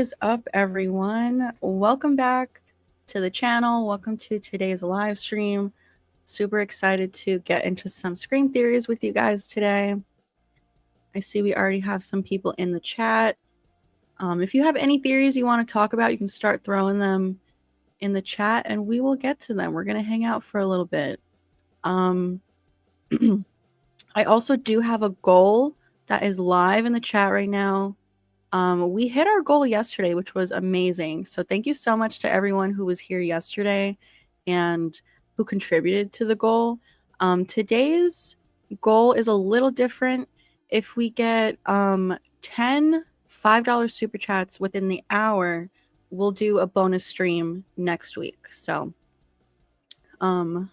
is up, everyone? Welcome back to the channel. Welcome to today's live stream. Super excited to get into some Scream theories with you guys today. I see we already have some people in the chat. If you have any theories you want to talk about, you can start throwing them in the chat and we will get to them. We're going to hang out for a little bit. I also do have a goal that is live in the chat right now. We hit our goal yesterday, which was amazing. So thank you so much to everyone who was here yesterday and who contributed to the goal. Today's goal is a little different. If we get 10 $5 super chats within the hour, we'll do a bonus stream next week. So let's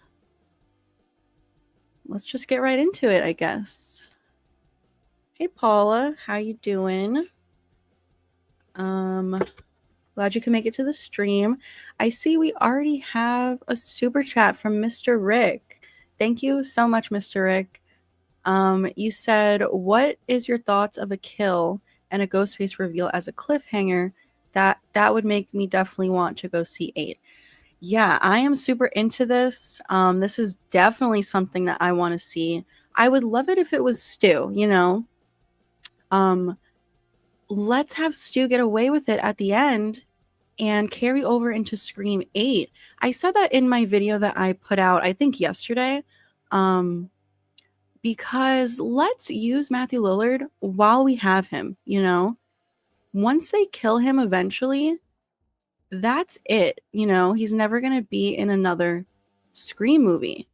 just get right into it, I guess. Hey Paula, how you doing? Glad you can make it to the stream. I see we already have a super chat from Mr. Rick. Thank you so much, Mr. Rick. You said, what is your thoughts of a kill and a Ghostface reveal as a cliffhanger? That would make me definitely want to go see 8. Yeah, I am super into this. This is definitely something that I want to see. I would love it if it was Stu, you know? Let's have Stu get away with it at the end and carry over into Scream 8. I said that in my video that I put out, I think yesterday, because let's use Matthew Lillard while we have him, you know? Once they kill him eventually, that's it, you know? He's never going to be in another Scream movie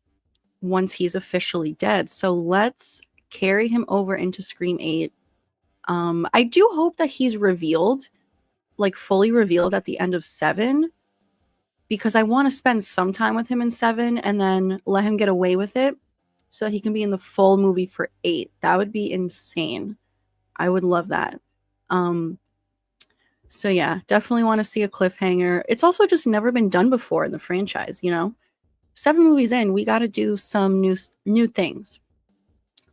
once he's officially dead. So let's carry him over into Scream 8. I do hope that he's revealed, like fully revealed at the end of 7, because I want to spend some time with him in 7 and then let him get away with it so he can be in the full movie for 8. That would be insane. I would love that. So yeah, definitely want to see a cliffhanger. It's also just never been done before in the franchise, you know? 7 movies in, we got to do some new things.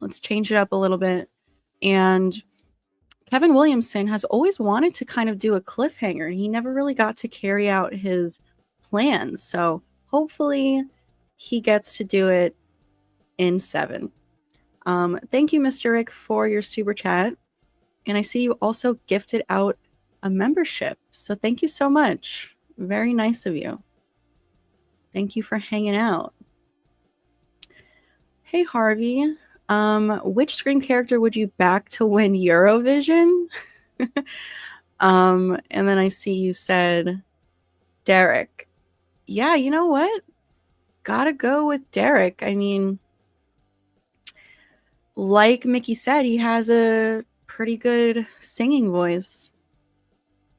Let's change it up a little bit. And Kevin Williamson has always wanted to kind of do a cliffhanger, and he never really got to carry out his plans. So hopefully he gets to do it in 7. Thank you, Mr. Rick, for your super chat. And I see you also gifted out a membership. So thank you so much. Very nice of you. Thank you for hanging out. Hey, Harvey. Which Scream character would you back to win Eurovision? And then I see you said Derek. Yeah, you know what? Gotta go with Derek. I mean, like Mickey said, he has a pretty good singing voice.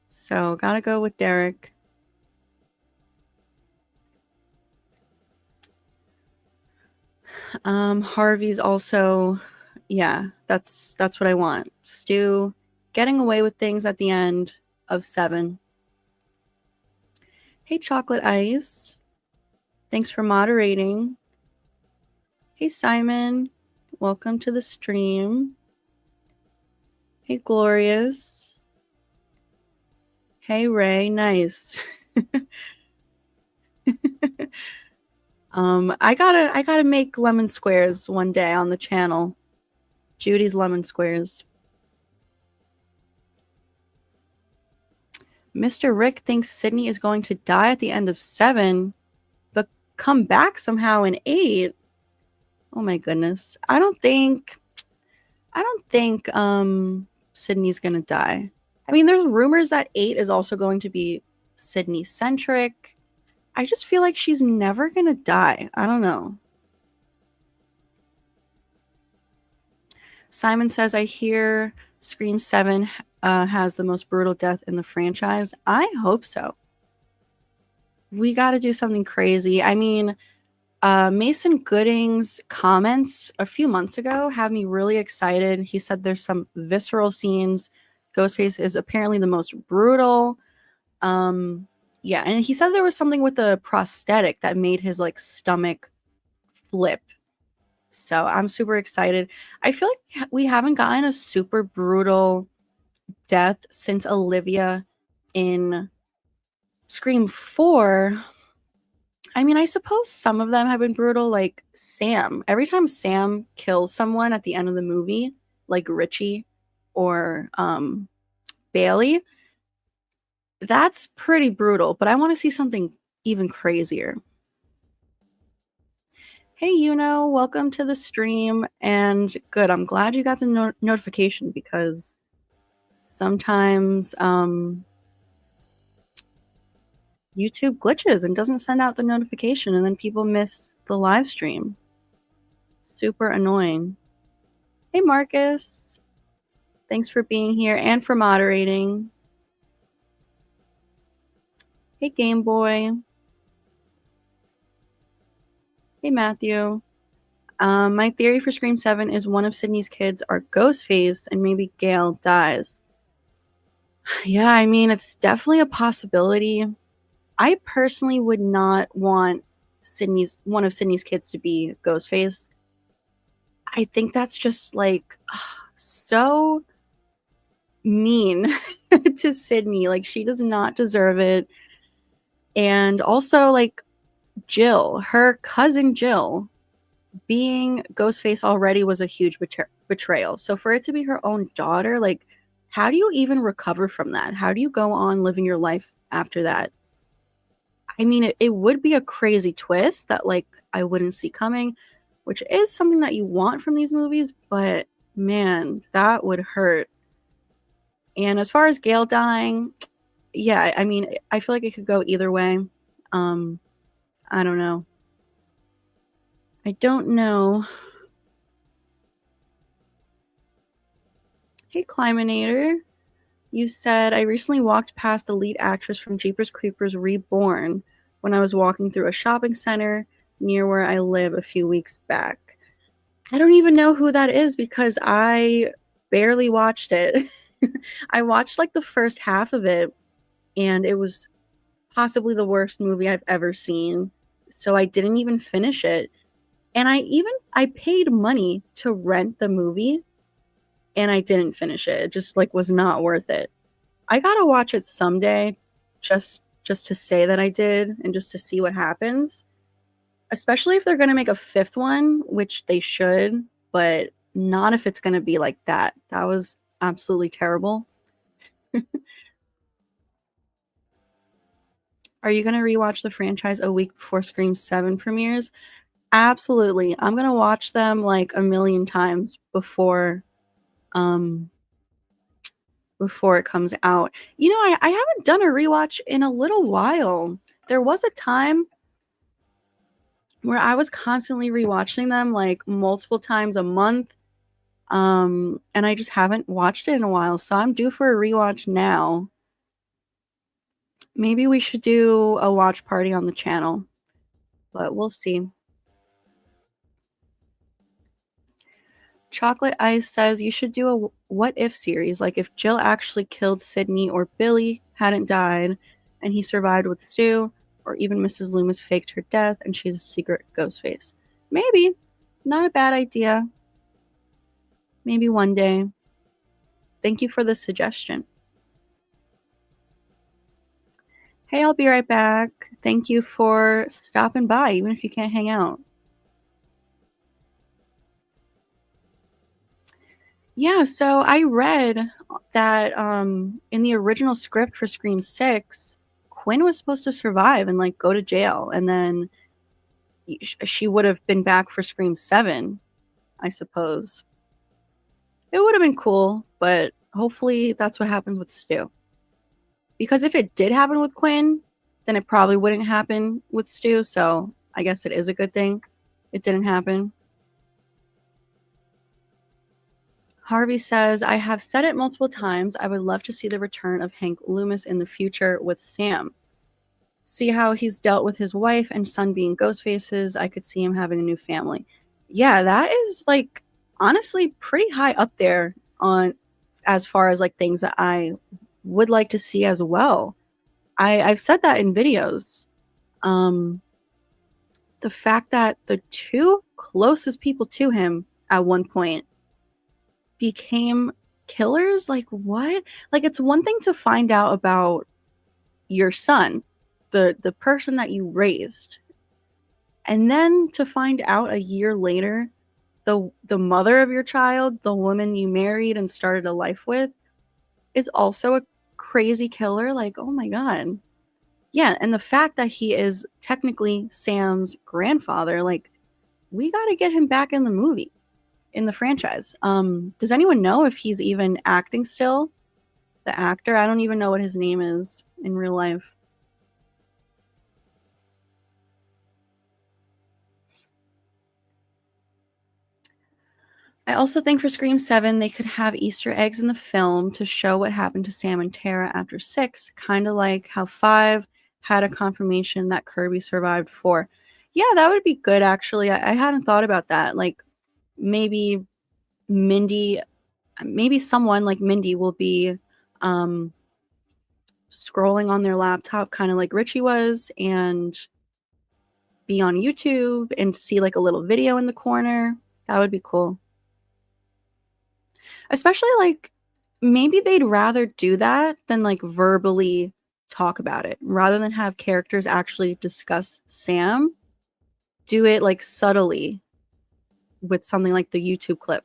So gotta go with Derek. Harvey's also, yeah, that's what I want. Stu getting away with things at the end of 7. Hey, Chocolate Ice. Thanks for moderating. Hey, Simon. Welcome to the stream. Hey, Glorious. Hey, Ray. Nice. I gotta make lemon squares one day on the channel. Judy's lemon squares. Mr. Rick thinks Sydney is going to die at the end of 7, but come back somehow in 8. Oh my goodness. I don't think Sydney's gonna die. I mean, there's rumors that 8 is also going to be Sydney-centric. I just feel like she's never gonna die. I don't know. Simon says, I hear Scream 7 has the most brutal death in the franchise. I hope so. We got to do something crazy. I mean, Mason Gooding's comments a few months ago have me really excited. He said there's some visceral scenes. Ghostface is apparently the most brutal. Yeah, and he said there was something with the prosthetic that made his like stomach flip. So I'm super excited. I feel like we haven't gotten a super brutal death since Olivia in Scream 4, I mean, I suppose some of them have been brutal, like Sam. Every time Sam kills someone at the end of the movie, like Richie or Bailey, that's pretty brutal, but I want to see something even crazier. Hey, welcome to the stream. And good, I'm glad you got the notification because sometimes YouTube glitches and doesn't send out the notification, and then people miss the live stream. Super annoying. Hey, Marcus. Thanks for being here and for moderating. Hey, Game Boy. Hey, Matthew. My theory for Scream 7 is one of Sydney's kids are Ghostface and maybe Gail dies. Yeah, I mean, it's definitely a possibility. I personally would not want one of Sydney's kids to be Ghostface. I think that's just like so mean to Sydney. Like, she does not deserve it. And also, like, Jill, her cousin Jill, being Ghostface already was a huge betrayal. So for it to be her own daughter, like, how do you even recover from that? How do you go on living your life after that? I mean, it would be a crazy twist that, like, I wouldn't see coming, which is something that you want from these movies, but man, that would hurt. And as far as Gail dying, yeah, I mean, I feel like it could go either way. I don't know. I don't know. Hey, Climinator. You said, I recently walked past the lead actress from Jeepers Creepers Reborn when I was walking through a shopping center near where I live a few weeks back. I don't even know who that is because I barely watched it. I watched like the first half of it, and it was possibly the worst movie I've ever seen. So I didn't even finish it. And I paid money to rent the movie, and I didn't finish it. It just like was not worth it. I gotta watch it someday, just to say that I did and just to see what happens. Especially if they're gonna make a fifth one, which they should, but not if it's gonna be like that. That was absolutely terrible. Are you gonna rewatch the franchise a week before Scream 7 premieres? Absolutely. I'm gonna watch them like a million times before it comes out. I haven't done a rewatch in a little while. There was a time where I was constantly rewatching them like multiple times a month. And I just haven't watched it in a while, so I'm due for a rewatch now. Maybe we should do a watch party on the channel, but we'll see. Chocolate Ice says you should do a what if series, like if Jill actually killed Sydney or Billy hadn't died and he survived with Stu, or even Mrs. Loomis faked her death and she's a secret Ghostface. Maybe. Not a bad idea. Maybe one day. Thank you for the suggestion. Hey, I'll be right back. Thank you for stopping by, even if you can't hang out. Yeah, so I read that in the original script for Scream 6, Quinn was supposed to survive and like go to jail, and then she would have been back for Scream 7, I suppose. It would have been cool, but hopefully that's what happens with Stu. Because if it did happen with Quinn, then it probably wouldn't happen with Stu, so I guess it is a good thing it didn't happen. Harvey says, I have said it multiple times. I would love to see the return of Hank Loomis in the future with Sam. See how he's dealt with his wife and son being ghost faces. I could see him having a new family. Yeah, that is like honestly pretty high up there on as far as like things that I would like to see as well. I've said that in videos. The fact that the two closest people to him at one point became killers, like what? Like, it's one thing to find out about your son, the person that you raised. And then to find out a year later, the mother of your child, the woman you married and started a life with, is also a crazy killer. Like, oh my God. Yeah, and the fact that he is technically Sam's grandfather, like, we got to get him back in the movie, in the franchise. Does anyone know if he's even acting still? The actor? I don't even know what his name is in real life. I also think for Scream 7, they could have Easter eggs in the film to show what happened to Sam and Tara after 6, kind of like how 5 had a confirmation that Kirby survived 4. Yeah, that would be good, actually. I hadn't thought about that. Like, maybe Mindy, maybe someone like Mindy will be scrolling on their laptop, kind of like Richie was, and be on YouTube and see like a little video in the corner. That would be cool. Especially like maybe they'd rather do that than like verbally talk about it rather than have characters actually discuss Sam. Do it like subtly with something like the YouTube clip.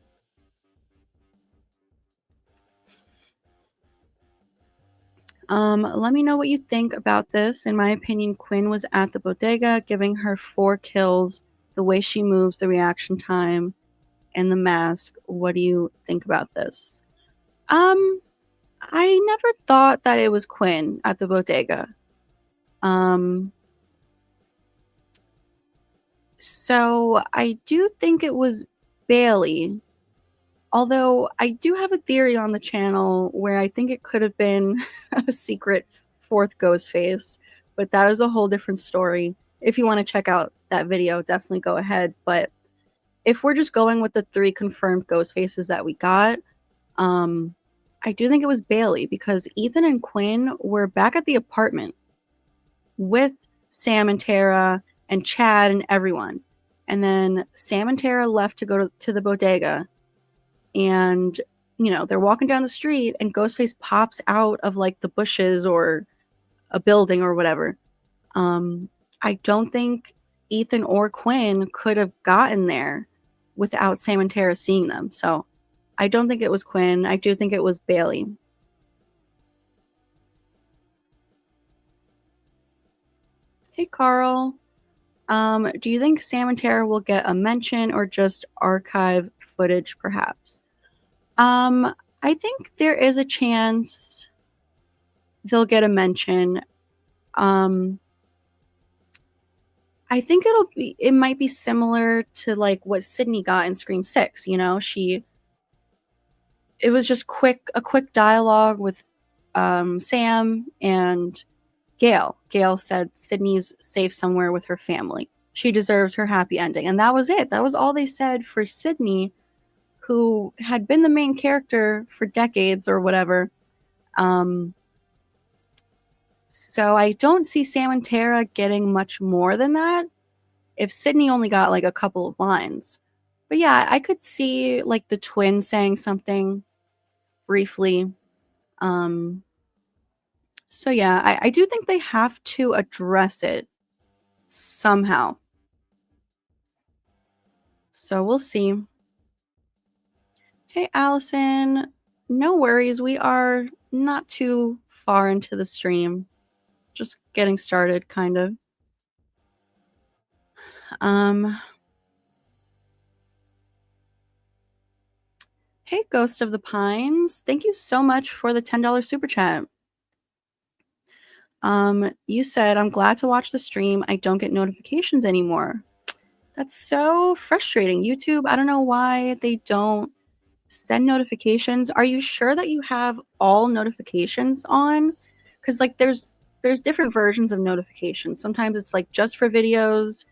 Let me know what you think about this. In my opinion, Quinn was at the bodega giving her 4 kills. The way she moves, the reaction time, and the mask. What do you think about this? I never thought that it was Quinn at the bodega. So I do think it was Bailey. Although I do have a theory on the channel where I think it could have been a secret 4th ghost face, but that is a whole different story. If you want to check out that video, definitely go ahead. But if we're just going with the 3 confirmed ghost faces that we got, I do think it was Bailey because Ethan and Quinn were back at the apartment with Sam and Tara and Chad and everyone. And then Sam and Tara left to go to the bodega. And, you know, they're walking down the street and Ghostface pops out of like the bushes or a building or whatever. I don't think Ethan or Quinn could have gotten there without Sam and Tara seeing them. So I don't think it was Quinn. I do think it was Bailey. Hey, Carl. Do you think Sam and Tara will get a mention or just archive footage, perhaps? I think there is a chance they'll get a mention. I think it might be similar to like what Sydney got in Scream 6, you know? It was just a quick dialogue with Sam and Gail. Gail said Sydney's safe somewhere with her family. She deserves her happy ending. And that was it. That was all they said for Sydney, who had been the main character for decades or whatever. So I don't see Sam and Tara getting much more than that if Sydney only got like a couple of lines. But yeah, I could see like the twins saying something briefly. So yeah, I do think they have to address it somehow. So we'll see. Hey, Allison. No worries. We are not too far into the stream. Just getting started, kind of. Hey, Ghost of the Pines. Thank you so much for the $10 super chat. You said, I'm glad to watch the stream. I don't get notifications anymore. That's so frustrating. YouTube, I don't know why they don't send notifications. Are you sure that you have all notifications on? Because like there's different versions of notifications. Sometimes it's like just for videos,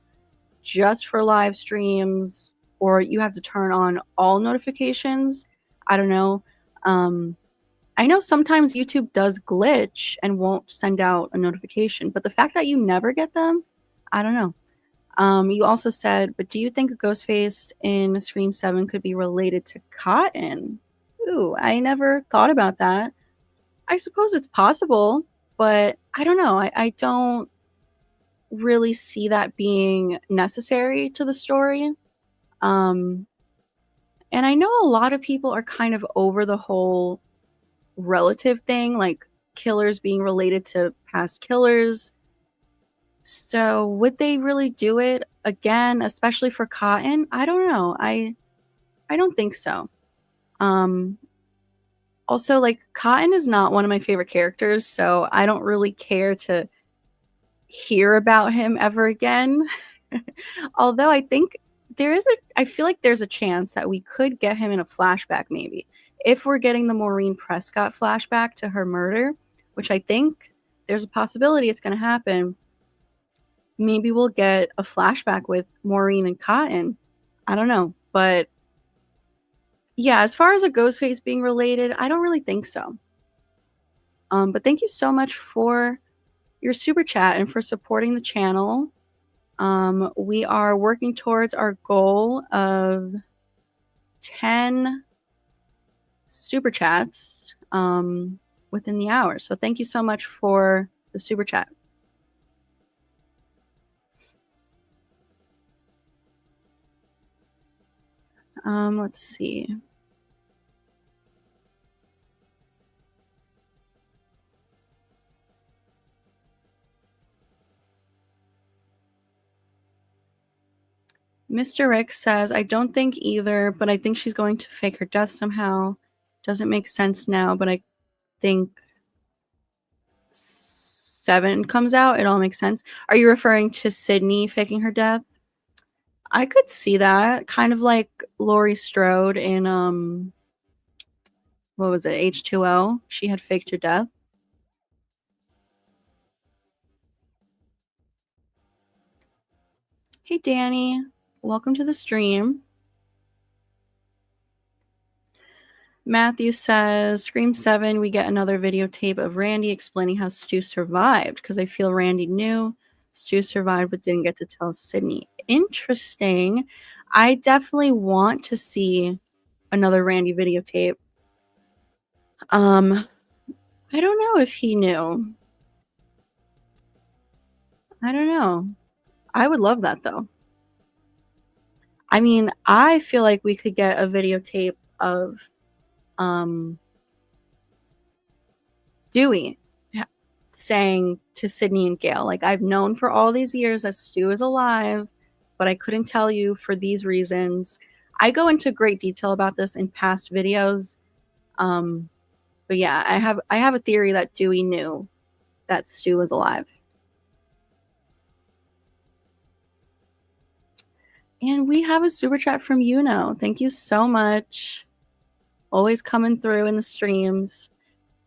just for live streams, or you have to turn on all notifications. I don't know. I know sometimes YouTube does glitch and won't send out a notification, but the fact that you never get them, I don't know. You also said, but do you think a ghost face in Scream 7 could be related to Cotton? Ooh, I never thought about that. I suppose it's possible, but I don't know. I don't really see that being necessary to the story. Um, and I know a lot of people are kind of over the whole relative thing, like killers being related to past killers. So would they really do it again, especially for Cotton? I don't know. I don't think so. Um Also, like, Cotton is not one of my favorite characters, so I don't really care to hear about him ever again. Although I feel like there's a chance that we could get him in a flashback maybe. If we're getting the Maureen Prescott flashback to her murder, which I think there's a possibility it's gonna happen, maybe we'll get a flashback with Maureen and Cotton. I don't know, but yeah, as far as a Ghostface being related, I don't really think so. But thank you so much for your super chat and for supporting the channel. We are working towards our goal of 10 super chats within the hour. So thank you so much for the super chat. Let's see. Mr. Rick says, I don't think either, but I think she's going to fake her death somehow. Doesn't make sense now, but I think 7 comes out. It all makes sense. Are you referring to Sydney faking her death? I could see that. Kind of like Laurie Strode in what was it, H2O? She had faked her death. Hey Danny, welcome to the stream. Matthew says, Scream 7, we get another videotape of Randy explaining how Stu survived, because I feel Randy knew Stu survived but didn't get to tell Sydney. Interesting. I definitely want to see another Randy videotape. I don't know if he knew. I don't know. I would love that though. I mean, I feel like we could get a videotape of Dewey saying to Sydney and Gail, like, I've known for all these years that Stu is alive, but I couldn't tell you for these reasons. I go into great detail about this in past videos. But yeah, I have a theory that Dewey knew that Stu was alive. And we have a super chat from Yuno. Thank you so much. Always coming through in the streams.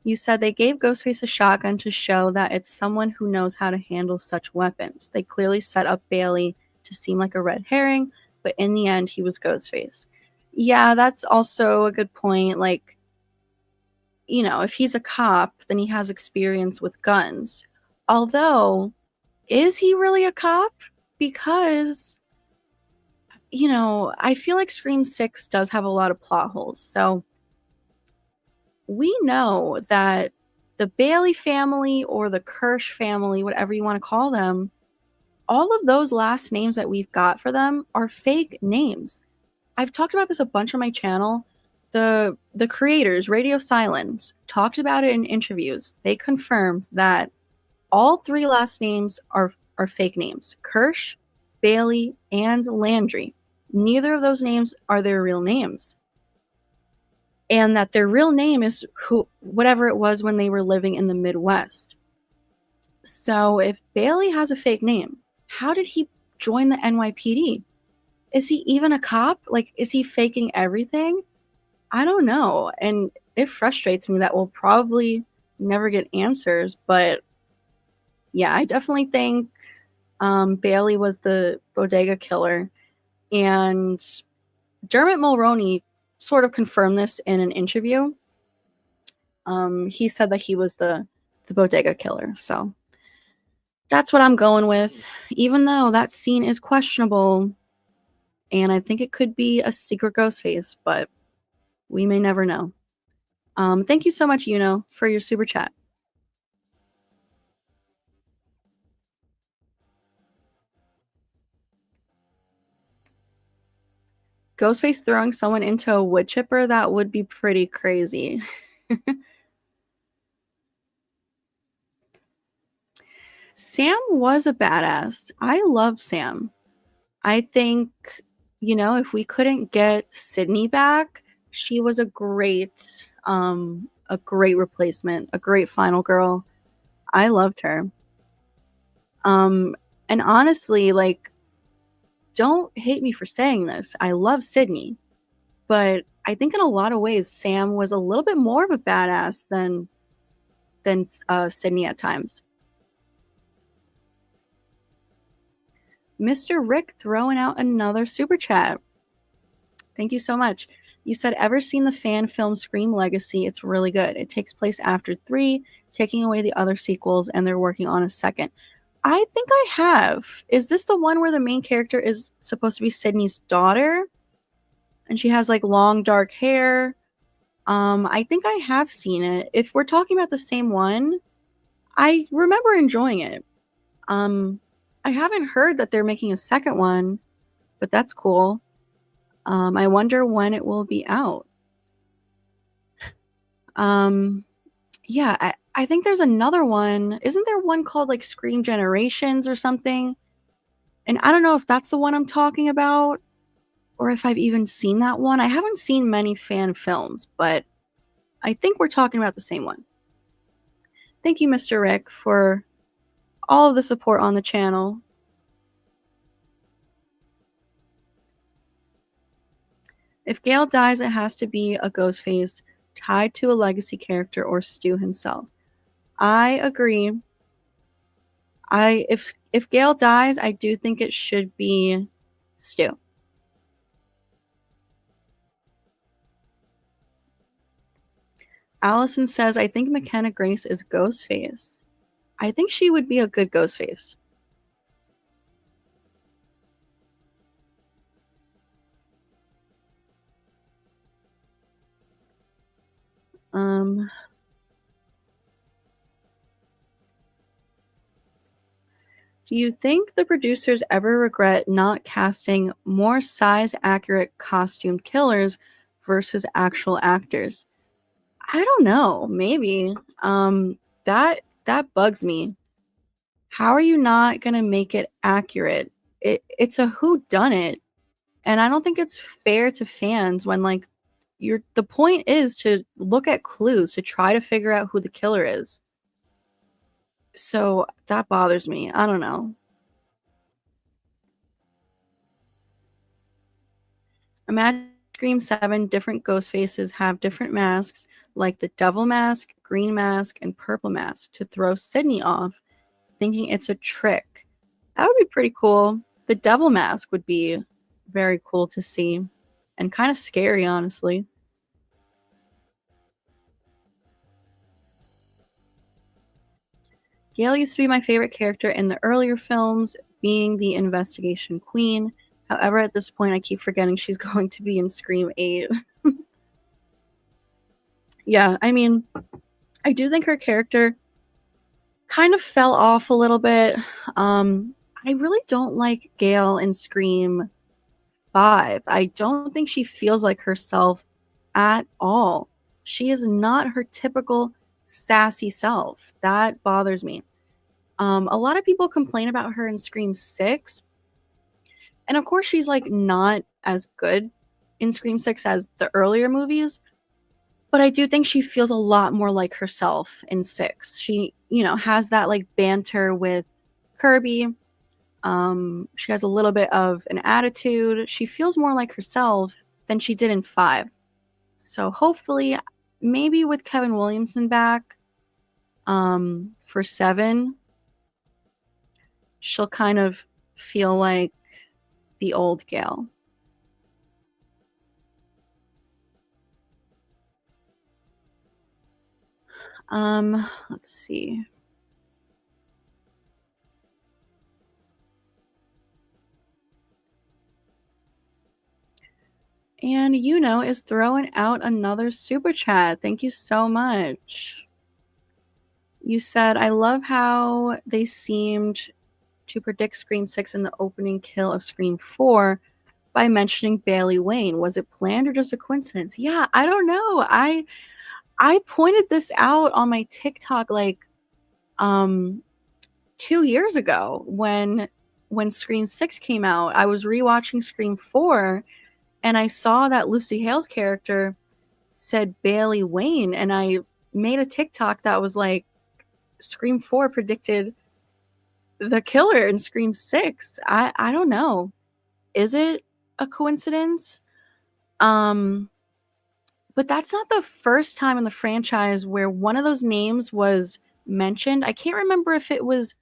You said they gave Ghostface a shotgun to show that it's someone who knows how to handle such weapons. They clearly set up Bailey to seem like a red herring, but in the end, he was Ghostface. Yeah, that's also a good point. Like, you know, if he's a cop, then he has experience with guns. Although, is he really a cop? Because, you know, I feel like Scream 6 does have a lot of plot holes. So, we know that the Bailey family or the Kirsch family, whatever you want to call them, all of those last names that we've got for them are fake names. I've talked about this a bunch on my channel. The creators, Radio Silence, talked about it in interviews. They confirmed that all 3 last names are fake names. Kirsch, Bailey, and Landry. Neither of those names are their real names. And that their real name is whatever it was when they were living in the Midwest. So if Bailey has a fake name, how did he join the NYPD? Is he even a cop? Like, is he faking everything? I don't know. And it frustrates me that we'll probably never get answers. But yeah, I definitely think Bailey was the bodega killer. And Dermot Mulroney sort of confirmed this in an interview. He said that he was the bodega killer. So that's what I'm going with, even though that scene is questionable. And I think it could be a secret Ghostface, but we may never know. Thank you so much, Yuno, for your super chat. Ghostface throwing someone into a wood chipper, that would be pretty crazy. Sam was a badass. I love Sam. I think, if we couldn't get Sydney back, she was a great replacement, a great final girl. I loved her. Um, and honestly, like, don't hate me for saying this. I love Sydney, but I think in a lot of ways, Sam was a little bit more of a badass than Sydney at times. Mr. Rick throwing out another super chat. Thank you so much. You said, ever seen the fan film Scream Legacy? It's really good. It takes place after 3, taking away the other sequels, and they're working on a second. I think I have. Is this the one where the main character is supposed to be Sydney's daughter? And she has like long dark hair. I think I have seen it. If we're talking about the same one, I remember enjoying it. I haven't heard that they're making a second one, but that's cool. I wonder when it will be out. Yeah, I think there's another one. Isn't there one called like Scream Generations or something? And I don't know if that's the one I'm talking about or if I've even seen that one. I haven't seen many fan films, but I think we're talking about the same one. Thank you, Mr. Rick, for all of the support on the channel. If Gale dies, it has to be a Ghostface tied to a legacy character or Stu himself. I agree. If Gale dies, I do think it should be Stu. Allison says, I think McKenna Grace is Ghostface. I think she would be a good Ghostface. Do you think the producers ever regret not casting more size-accurate costumed killers versus actual actors? I don't know. Maybe. That bugs me. How are you not gonna make it accurate? It's a whodunit, and I don't think it's fair to fans when like the point is to look at clues to try to figure out who the killer is. So that bothers me. I don't know. Imagine Scream 7 different ghost faces have different masks, like the devil mask, green mask, and purple mask, to throw Sydney off, thinking it's a trick. That would be pretty cool. The devil mask would be very cool to see, and kind of scary, honestly. Gale used to be my favorite character in the earlier films, being the investigation queen. However, at this point, I keep forgetting she's going to be in Scream 8. Yeah, I mean, I do think her character kind of fell off a little bit. I really don't like Gale in Scream 5. I don't think she feels like herself at all. She is not her typical sassy self. That bothers me. A lot of people complain about her in Scream 6. And of course, she's like not as good in Scream 6 as the earlier movies. But I do think she feels a lot more like herself in 6. She, has that like banter with Kirby. She has a little bit of an attitude. She feels more like herself than she did in 5. So hopefully, maybe with Kevin Williamson back, for 7, she'll kind of feel like the old Gale. Let's see. And is throwing out another super chat. Thank you so much. You said, I love how they seemed to predict Scream 6 in the opening kill of Scream 4, by mentioning Bailey Wayne. Was it planned or just a coincidence? Yeah, I don't know. I pointed this out on my TikTok like 2 years ago when Scream 6 came out. I was rewatching Scream 4 and I saw that Lucy Hale's character said Bailey Wayne, and I made a TikTok that was like, Scream 4 predicted the killer in Scream 6. I don't know. Is it a coincidence? But that's not the first time in the franchise where one of those names was mentioned. I can't remember if it was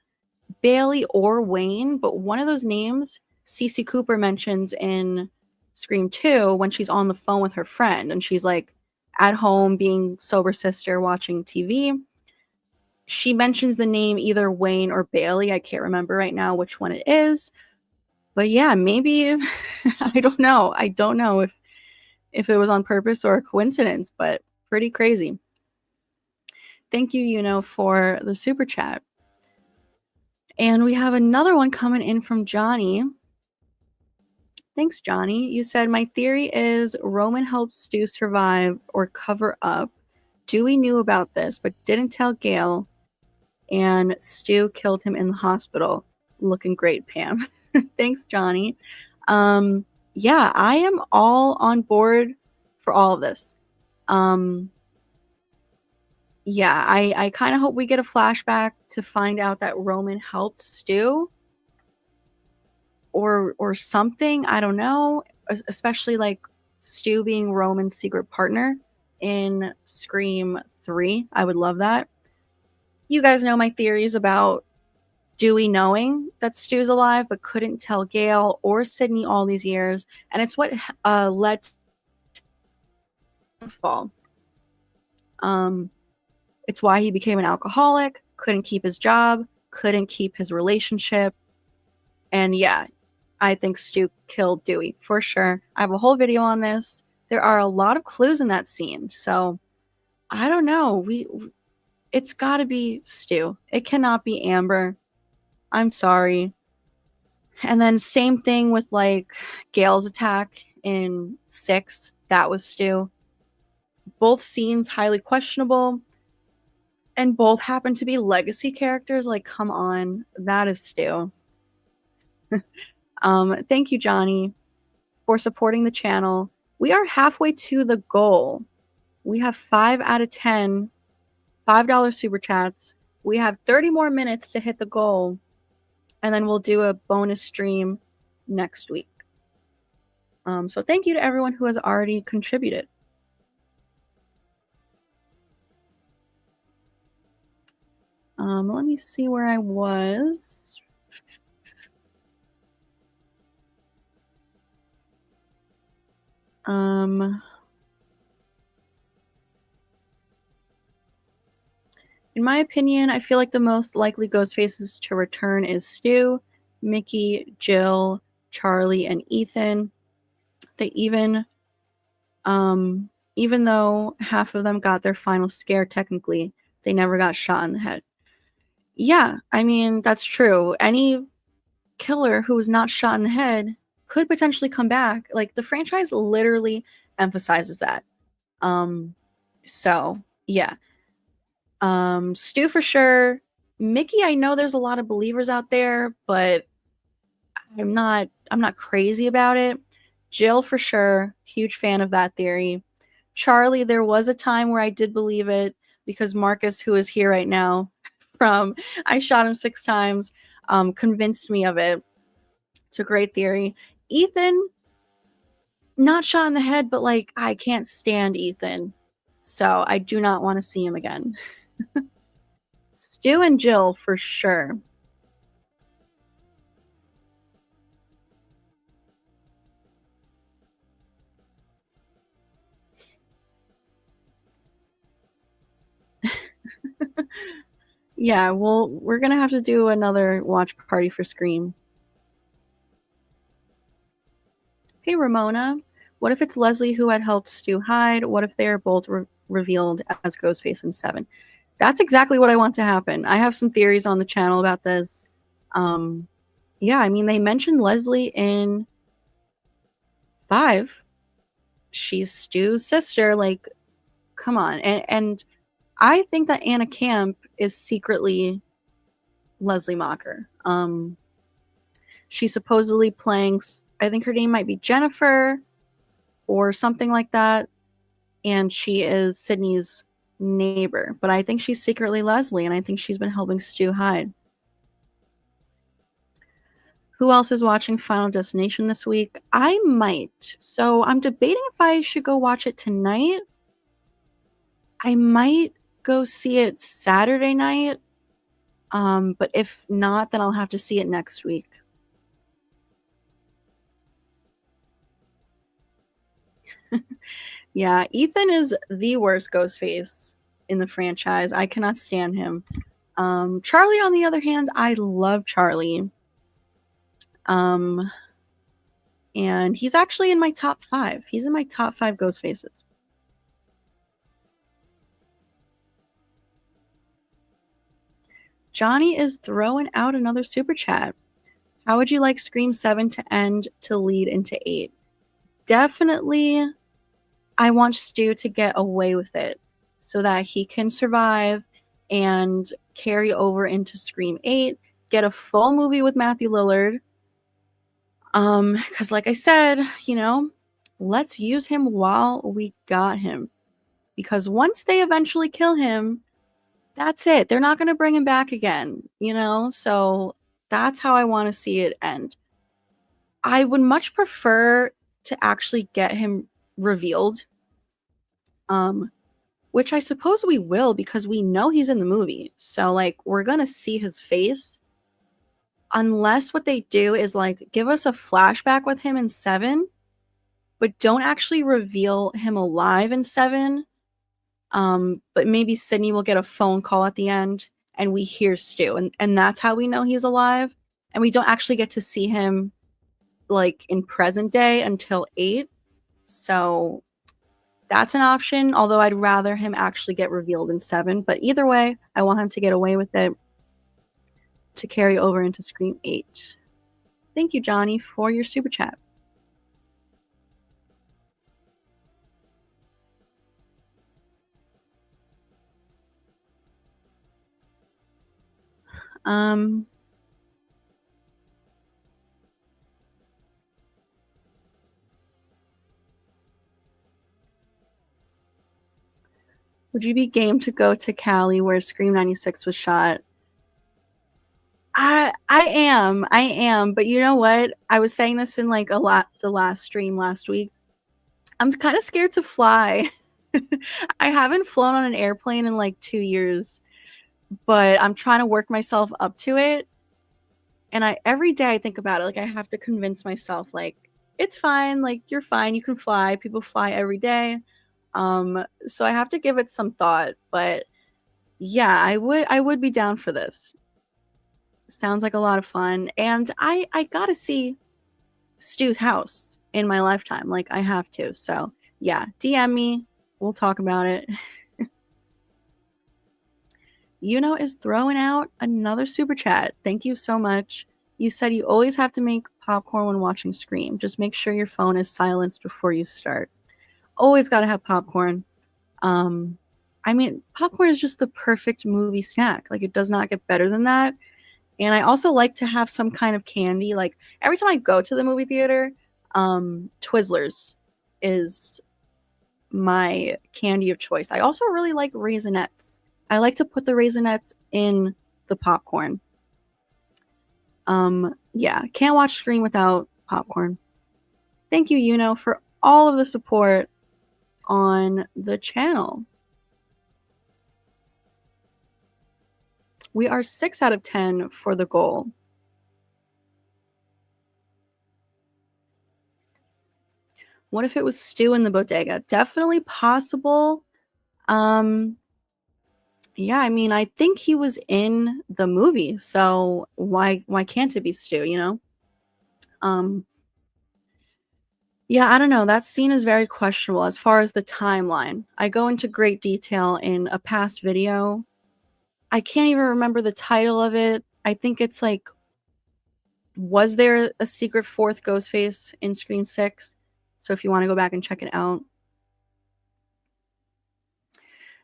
Bailey or Wayne, but one of those names Cece Cooper mentions in Scream 2 when she's on the phone with her friend and she's like at home being sober sister watching TV. She mentions the name either Wayne or Bailey. I can't remember right now which one it is. But yeah, maybe I don't know. I don't know if it was on purpose or a coincidence, but pretty crazy. Thank you, for the super chat. And we have another one coming in from Johnny. Thanks, Johnny. You said, my theory is Roman helped Stu survive or cover up. Dewey knew about this, but didn't tell Gail, and Stu killed him in the hospital. Looking great, Pam. Thanks, Johnny. Yeah, I am all on board for all of this. Yeah, I kind of hope we get a flashback to find out that Roman helped Stu or something. I don't know, especially like Stu being Roman's secret partner in Scream 3. I would love that. You guys know my theories about Dewey knowing that Stu's alive but couldn't tell Gail or Sydney all these years, and it's what led to the fall. It's why he became an alcoholic, couldn't keep his job, couldn't keep his relationship, and yeah, I think Stu killed Dewey for sure. I have a whole video on this. There are a lot of clues in that scene, so I don't know. It's got to be Stu. It cannot be Amber. I'm sorry. And then same thing with like Gail's attack in 6. That was Stu. Both scenes highly questionable, and both happen to be legacy characters. Like, come on, that is Stu. Thank you, Johnny, for supporting the channel. We are halfway to the goal. We have 5 out of 10 $5 super chats. We have 30 more minutes to hit the goal, and then we'll do a bonus stream next week. So thank you to everyone who has already contributed. Let me see where I was. In my opinion, I feel like the most likely ghost faces to return is Stu, Mickey, Jill, Charlie, and Ethan. They even though half of them got their final scare, technically, they never got shot in the head. Yeah, I mean, that's true. Any killer who was not shot in the head could potentially come back. Like, the franchise literally emphasizes that. So, yeah. Stu for sure. Mickey, I know there's a lot of believers out there, but I'm not crazy about it. Jill for sure. Huge fan of that theory. Charlie, there was a time where I did believe it because Marcus, who is here right now from I Shot Him 6 Times, convinced me of it. It's a great theory. Ethan, not shot in the head, but like, I can't stand Ethan. So I do not want to see him again. Stu and Jill for sure. Yeah, well, we're gonna have to do another watch party for Scream. Hey, Ramona. What if it's Leslie who had helped Stu hide? What if they are both revealed as Ghostface in 7? That's exactly what I want to happen. I have some theories on the channel about this. Yeah, I mean, they mentioned Leslie in 5. She's Stu's sister. Like, come on. And I think that Anna Camp is secretly Leslie Macher. She's supposedly playing, I think her name might be Jennifer or something like that. And she is Sydney's neighbor. But I think she's secretly Leslie, and I think she's been helping Stu hide. Who else is watching Final Destination this week? I might. So I'm debating if I should go watch it tonight. I might go see it Saturday night. But if not, then I'll have to see it next week. Yeah, Ethan is the worst Ghostface in the franchise. I cannot stand him. Charlie, on the other hand, I love Charlie. And he's actually in my top 5. He's in my top 5 Ghostfaces. Johnny is throwing out another super chat. How would you like Scream 7 to end to lead into 8? Definitely, I want Stu to get away with it so that he can survive and carry over into Scream 8, get a full movie with Matthew Lillard. Because like I said, you know, let's use him while we got him. Because once they eventually kill him, that's it. They're not going to bring him back again, you know? So that's how I want to see it end. I would much prefer to actually get him revealed. Which I suppose we will, because we know he's in the movie. So, like, we're going to see his face. Unless what they do is, like, give us a flashback with him in 7, but don't actually reveal him alive in 7. But maybe Sydney will get a phone call at the end, and we hear Stu. And that's how we know he's alive. And we don't actually get to see him, like, in present day until 8. So that's an option, although I'd rather him actually get revealed in 7. But either way, I want him to get away with it to carry over into Scream 8. Thank you, Johnny, for your super chat. Would you be game to go to Cali where Scream 96 was shot? I am, but you know what? I was saying this in like the last stream last week. I'm kind of scared to fly. I haven't flown on an airplane in like 2 years, but I'm trying to work myself up to it. And every day I think about it, like I have to convince myself like it's fine, like you're fine, you can fly. People fly every day. So I have to give it some thought, but yeah, I would be down for this. Sounds like a lot of fun. And I gotta see Stu's house in my lifetime. Like I have to. So yeah, DM me. We'll talk about it. Yuno is throwing out another super chat. Thank you so much. You said you always have to make popcorn when watching Scream. Just make sure your phone is silenced before you start. Always gotta have popcorn. I mean, popcorn is just the perfect movie snack. Like it does not get better than that. And I also like to have some kind of candy. Like every time I go to the movie theater, Twizzlers is my candy of choice. I also really like Raisinets. I like to put the Raisinets in the popcorn. Yeah, can't watch Scream without popcorn. Thank you, Yuno, for all of the support on the channel. We are 6 out of 10 for the goal. What if it was Stu in the bodega? Definitely possible. Yeah, I mean, I think he was in the movie, so why can't it be Stu, you know? Yeah, I don't know. That scene is very questionable as far as the timeline. I go into great detail in a past video. I can't even remember the title of it. I think it's like, was there a secret 4th Ghostface in Scream 6? So if you want to go back and check it out.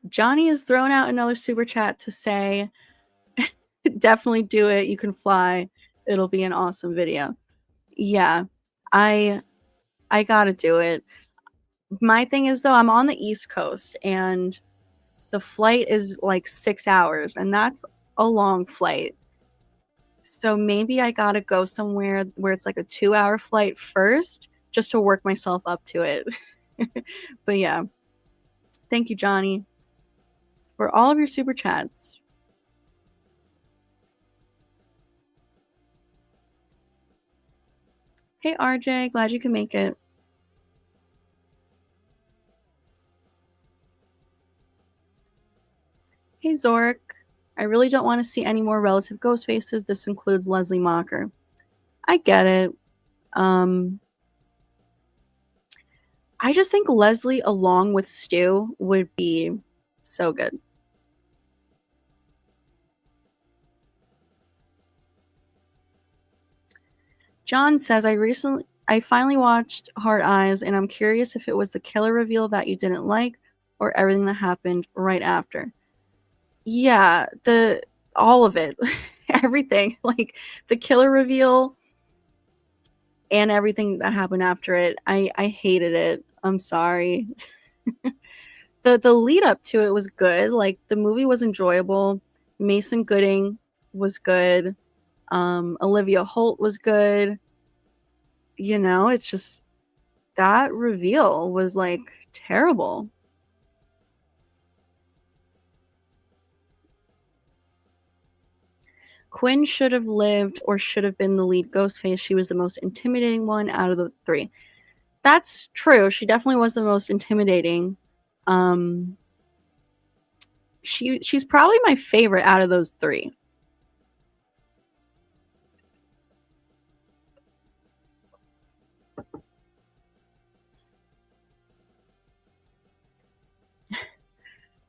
Johnny has thrown out another super chat to say, definitely do it. You can fly. It'll be an awesome video. Yeah, I gotta do it. My thing is, though, I'm on the East Coast, and the flight is like 6 hours, and that's a long flight. So maybe I gotta go somewhere where it's like a 2-hour flight first, just to work myself up to it. But yeah, thank you, Johnny, for all of your super chats. Hey, RJ, glad you can make it. Hey, Zorik. I really don't want to see any more relative ghost faces. This includes Leslie Mocker. I get it. I just think Leslie along with Stu would be so good. John says, I finally watched Hard Eyes, and I'm curious if it was the killer reveal that you didn't like or everything that happened right after. Yeah, all of it. Everything. Like the killer reveal and everything that happened after it. I hated it. I'm sorry. The lead up to it was good. Like the movie was enjoyable. Mason Gooding was good. Olivia Holt was good. You know, it's just that reveal was like terrible. Quinn should have lived or should have been the lead Ghostface. She was the most intimidating one out of the three. That's true. She definitely was the most intimidating. She's probably my favorite out of those three.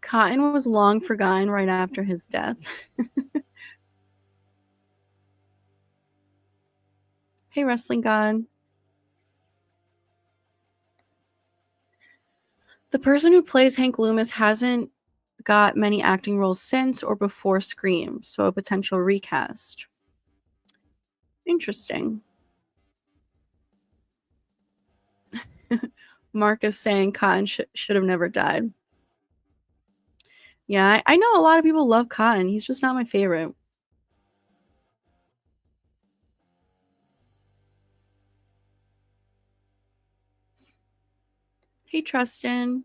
Cotton was long forgotten right after his death. Hey, Wrestling God. The person who plays Hank Loomis hasn't got many acting roles since or before Scream, so a potential recast. Interesting. Marcus saying Cotton should have never died. Yeah, I know a lot of people love Cotton. He's just not my favorite. Hey, Tristan.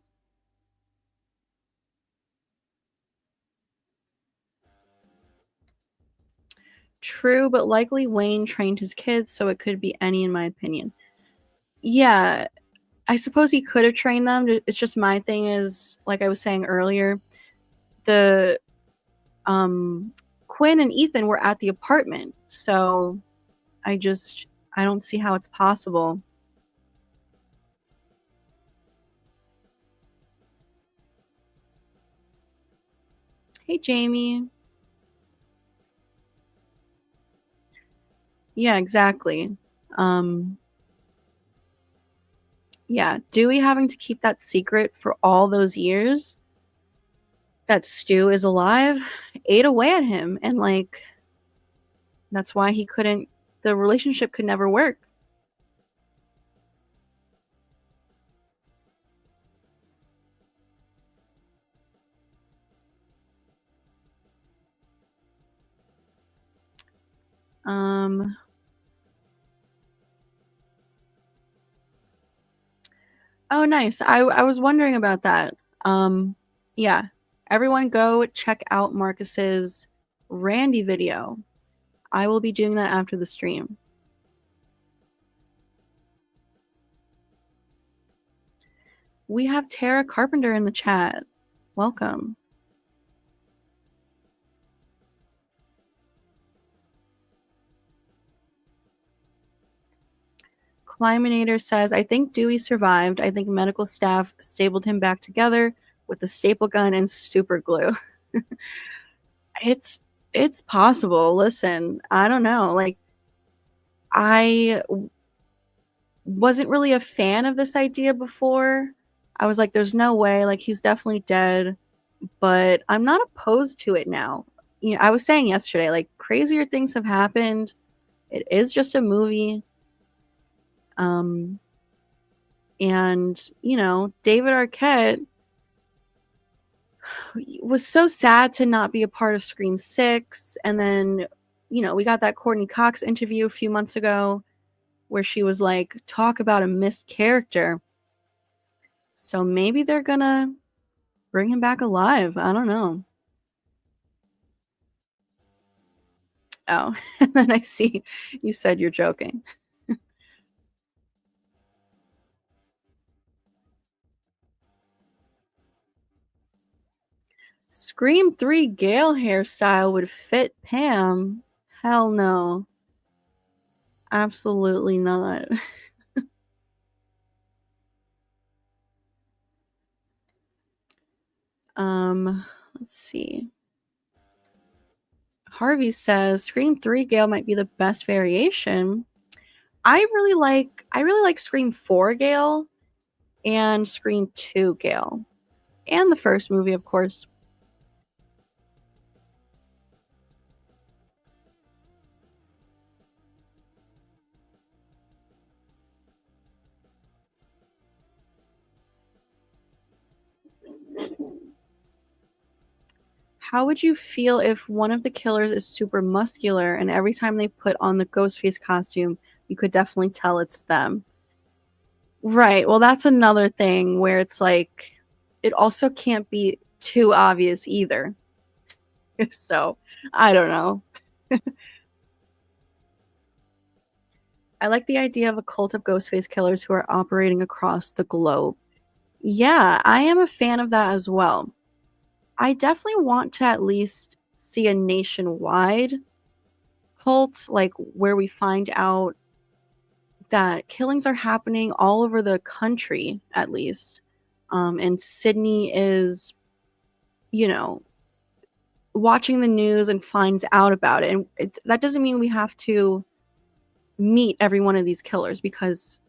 True, but likely Wayne trained his kids, so it could be any, in my opinion. Yeah, I suppose he could have trained them. It's just my thing is, like I was saying earlier, the Quinn and Ethan were at the apartment, so I don't see how it's possible. Hey, Jamie. Yeah, exactly. Yeah, Dewey having to keep that secret for all those years that Stu is alive ate away at him, and like that's why the relationship could never work. Oh, nice. I was wondering about that. Yeah. Everyone go check out Marcus's Randy video. I will be doing that after the stream. We have Tara Carpenter in the chat. Welcome. Climinator says, I think Dewey survived. I think medical staff stapled him back together with the staple gun and super glue. It's possible. Listen, I don't know. Like, wasn't really a fan of this idea before. I was like, there's no way, like, he's definitely dead, but I'm not opposed to it now. You know, I was saying yesterday, like, crazier things have happened. It is just a movie. And, you know, David Arquette was so sad to not be a part of Scream 6. And then, you know, we got that Courtney Cox interview a few months ago where she was like, talk about a missed character. So maybe they're gonna bring him back alive. I don't know. Oh, and then I see you said you're joking. Scream 3 Gale hairstyle would fit Pam. Hell no. Absolutely not. Let's see. Harvey says Scream 3 Gale might be the best variation. I really like Scream 4 Gale and Scream 2 Gale. And the first movie, of course. How would you feel if one of the killers is super muscular and every time they put on the Ghostface costume, you could definitely tell it's them? Right. Well, that's another thing where it's like, it also can't be too obvious either. So, I don't know. I like the idea of a cult of Ghostface killers who are operating across the globe. Yeah, I am a fan of that as well. I definitely want to at least see a nationwide cult, like where we find out that killings are happening all over the country, at least. And Sydney is, you know, watching the news and finds out about it. And that doesn't mean we have to meet every one of these killers because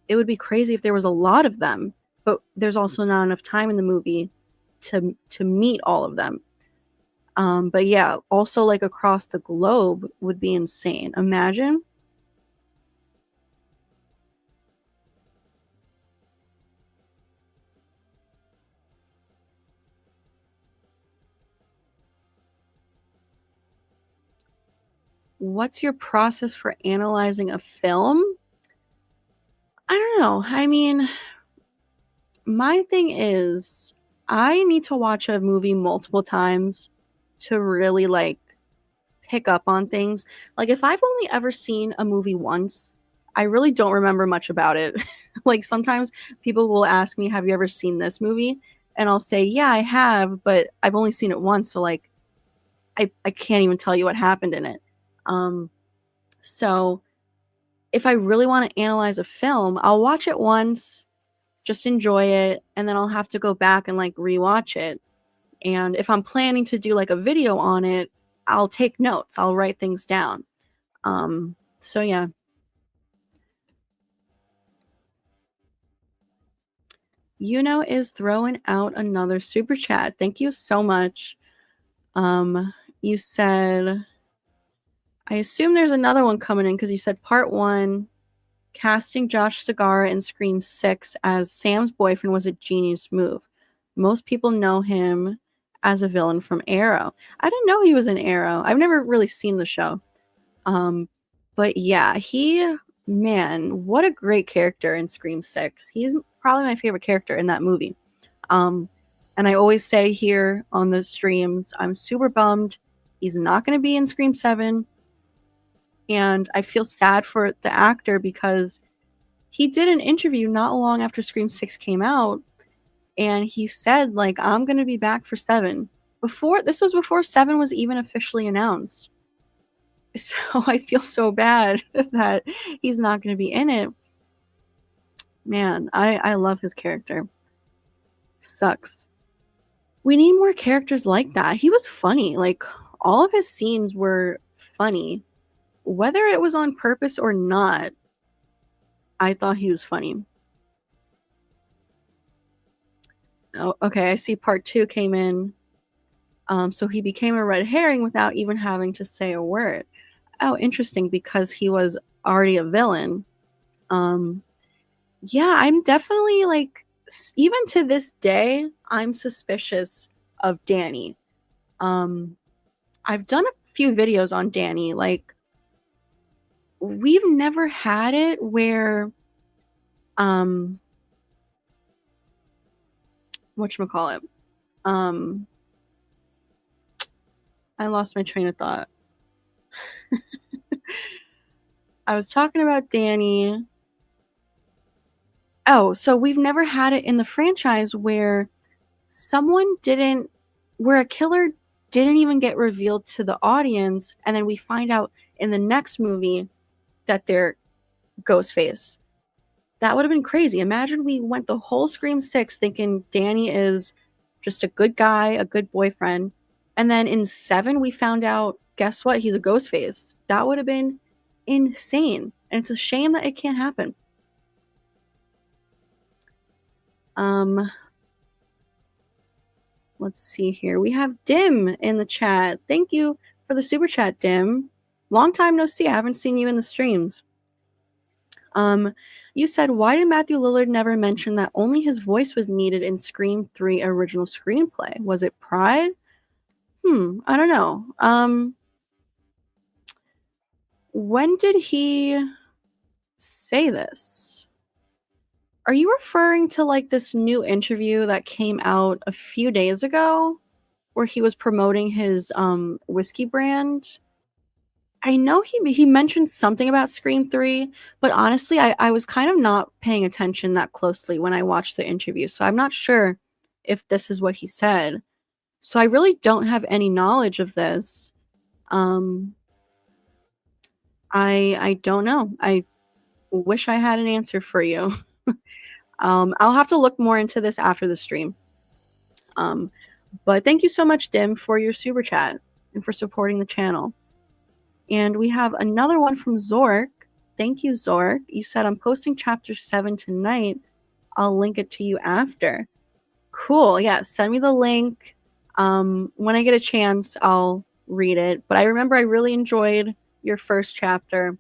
it would be crazy if there was a lot of them, but there's also not enough time in the movie to meet all of them. But yeah, also like across the globe would be insane. Imagine. What's your process for analyzing a film? I don't know. I mean, my thing is I need to watch a movie multiple times to really like pick up on things. Like if I've only ever seen a movie once, I really don't remember much about it. Like sometimes people will ask me, "Have you ever seen this movie?" And I'll say, "Yeah, I have, but I've only seen it once, so like I can't even tell you what happened in it." Um so if I really want to analyze a film, I'll watch it once, just enjoy it, and then I'll have to go back and like rewatch it. And if I'm planning to do like a video on it, I'll take notes. I'll write things down. So yeah. Is throwing out another super chat. Thank you so much. You said I assume there's another one coming in because you said part 1 casting Josh Segarra in Scream 6 as Sam's boyfriend was a genius move. Most people know him as a villain from Arrow. I didn't know he was in Arrow. I've never really seen the show. But yeah, man, what a great character in Scream 6. He's probably my favorite character in that movie. And I always say here on the streams, I'm super bummed he's not going to be in Scream 7. And I feel sad for the actor because he did an interview not long after Scream 6 came out, and he said, like, I'm going to be back for 7. This was before 7 was even officially announced. So I feel so bad that he's not going to be in it. Man, I love his character. Sucks. We need more characters like that. He was funny. Like, all of his scenes were funny. Whether it was on purpose or not, I thought he was funny. Oh, okay, I see part 2 came in. So he became a red herring without even having to say a word. Oh, interesting, because he was already a villain. Um, yeah, I'm definitely like, even to this day, I'm suspicious of Danny. I've done a few videos on Danny. Like, we've never had it where, um, whatchamacallit? Um, I lost my train of thought. I was talking about Danny. Oh, so we've never had it in the franchise where where a killer didn't even get revealed to the audience, and then we find out in the next movie that they're Ghostface. That would have been crazy. Imagine we went the whole Scream 6 thinking Danny is just a good guy, a good boyfriend, and then in 7 we found out, guess what? He's a Ghostface. That would have been insane. And it's a shame that it can't happen. Let's see here. We have Dim in the chat. Thank you for the super chat, Dim. Long time no see. I haven't seen you in the streams. You said, why did Matthew Lillard never mention that only his voice was needed in Scream 3 original screenplay? Was it pride? I don't know. When did he say this? Are you referring to like this new interview that came out a few days ago where he was promoting his whiskey brand? I know he mentioned something about Scream 3, but honestly, I was kind of not paying attention that closely when I watched the interview, so I'm not sure if this is what he said. So I really don't have any knowledge of this. Um, I don't know. I wish I had an answer for you. I'll have to look more into this after the stream. But thank you so much, Dim, for your super chat and for supporting the channel. And we have another one from Zork. Thank you, Zork. You said, I'm posting chapter 7 tonight. I'll link it to you after. Cool. Yeah, send me the link. When I get a chance, I'll read it. But I remember I really enjoyed your first chapter.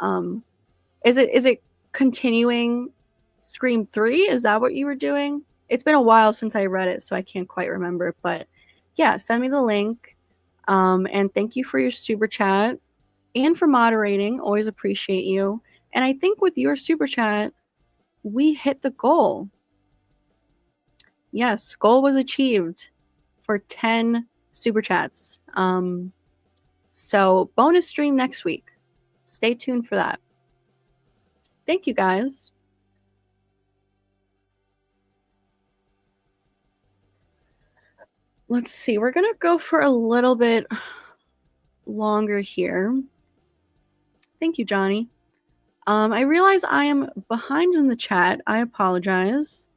Is it continuing Scream 3? Is that what you were doing? It's been a while since I read it, so I can't quite remember. But yeah, send me the link. And thank you for your super chat and for moderating. Always appreciate you. And I think with your super chat, we hit the goal. Yes, goal was achieved for 10 super chats. So bonus stream next week. Stay tuned for that. Thank you, guys. Let's see. We're going to go for a little bit longer here. Thank you, Johnny. I realize I am behind in the chat. I apologize.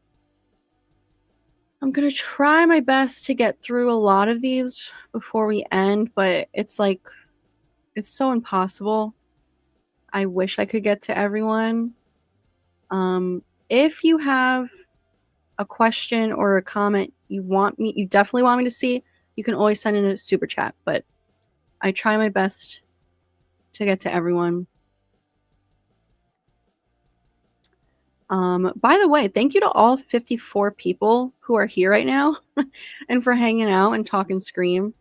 I'm going to try my best to get through a lot of these before we end, but it's like, it's so impossible. I wish I could get to everyone. If you have a question or a comment you definitely want me to see, you can always send in a super chat, but I try my best to get to everyone. By the way, thank you to all 54 people who are here right now and for hanging out and talking Scream.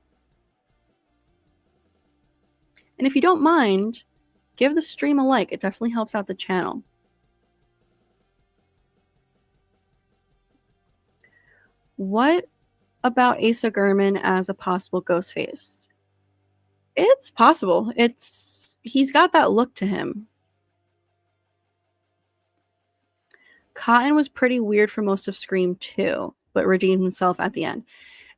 And if you don't mind, give the stream a like. It definitely helps out the channel. What about Asa Gurman as a possible Ghostface? It's possible. He's got that look to him. Cotton was pretty weird for most of Scream 2, but redeemed himself at the end.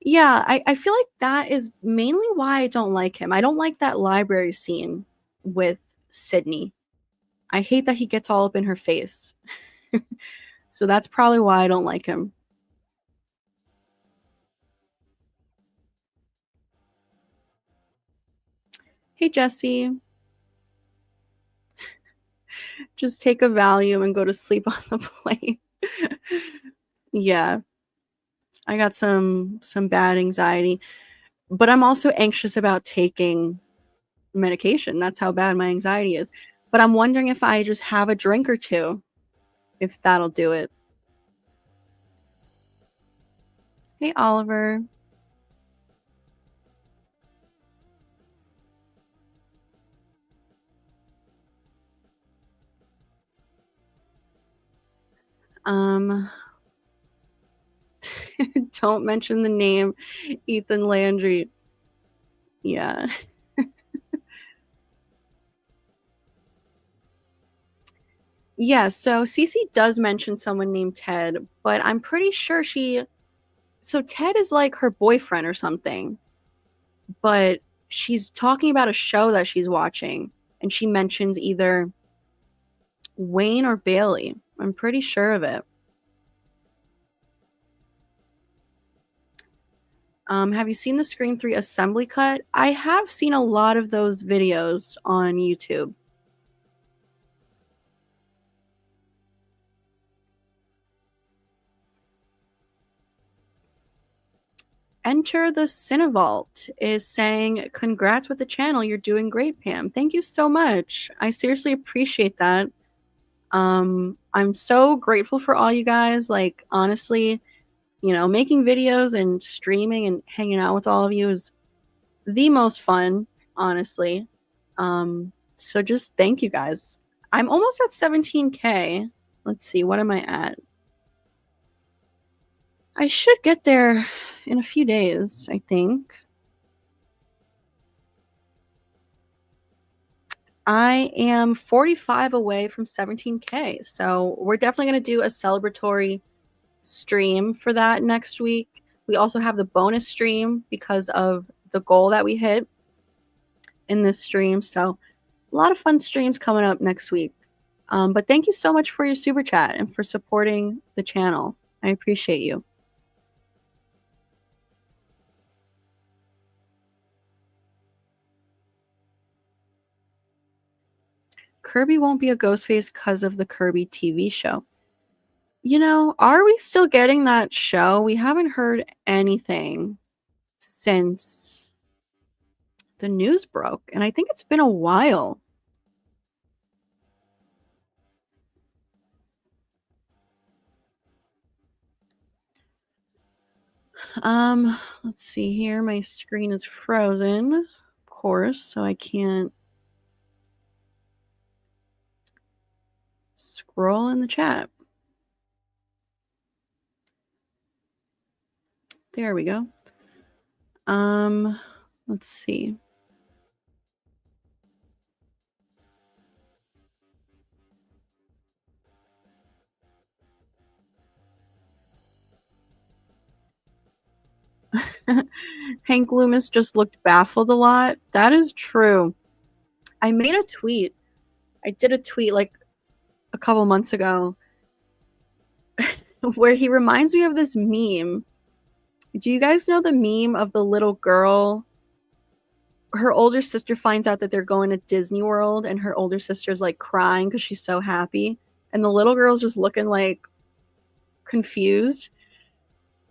Yeah, I feel like that is mainly why I don't like him. I don't like that library scene with Sydney. I hate that he gets all up in her face. So that's probably why I don't like him. Hey, Jesse. Just take a Valium and go to sleep on the plane. Yeah, I got some bad anxiety, but I'm also anxious about taking medication. That's how bad my anxiety is. But I'm wondering if I just have a drink or two, if that'll do it. Hey, Oliver. Um, don't mention the name Ethan Landry. Yeah. Yeah, so Cece does mention someone named Ted, but I'm pretty sure so Ted is like her boyfriend or something, but she's talking about a show that she's watching, and she mentions either Wayne or Bailey. I'm pretty sure of it. Have you seen the Scream 3 assembly cut? I have seen a lot of those videos on YouTube. Enter the Cinevault is saying, congrats with the channel. You're doing great, Pam. Thank you so much. I seriously appreciate that. I'm so grateful for all you guys. Like, honestly, making videos and streaming and hanging out with all of you is the most fun, honestly. So just thank you guys. I'm almost at 17K. Let's see, what am I at? I should get there in a few days, I think. I am 45 away from 17K. So we're definitely going to do a celebratory stream for that next week. We also have the bonus stream because of the goal that we hit in this stream. So a lot of fun streams coming up next week. But thank you so much for your super chat and for supporting the channel. I appreciate you. Kirby won't be a ghost face because of the Kirby TV show. Are we still getting that show? We haven't heard anything since the news broke, and I think it's been a while. Let's see here. My screen is frozen, of course, so I can't scroll in the chat. There we go. Let's see. Hank Loomis just looked baffled a lot. That is true. I made a tweet. I did a tweet like a couple months ago where he reminds me of this meme. Do you guys know the meme of the little girl? Her older sister finds out that they're going to Disney World, and her older sister's like crying because she's so happy. And the little girl's just looking like confused.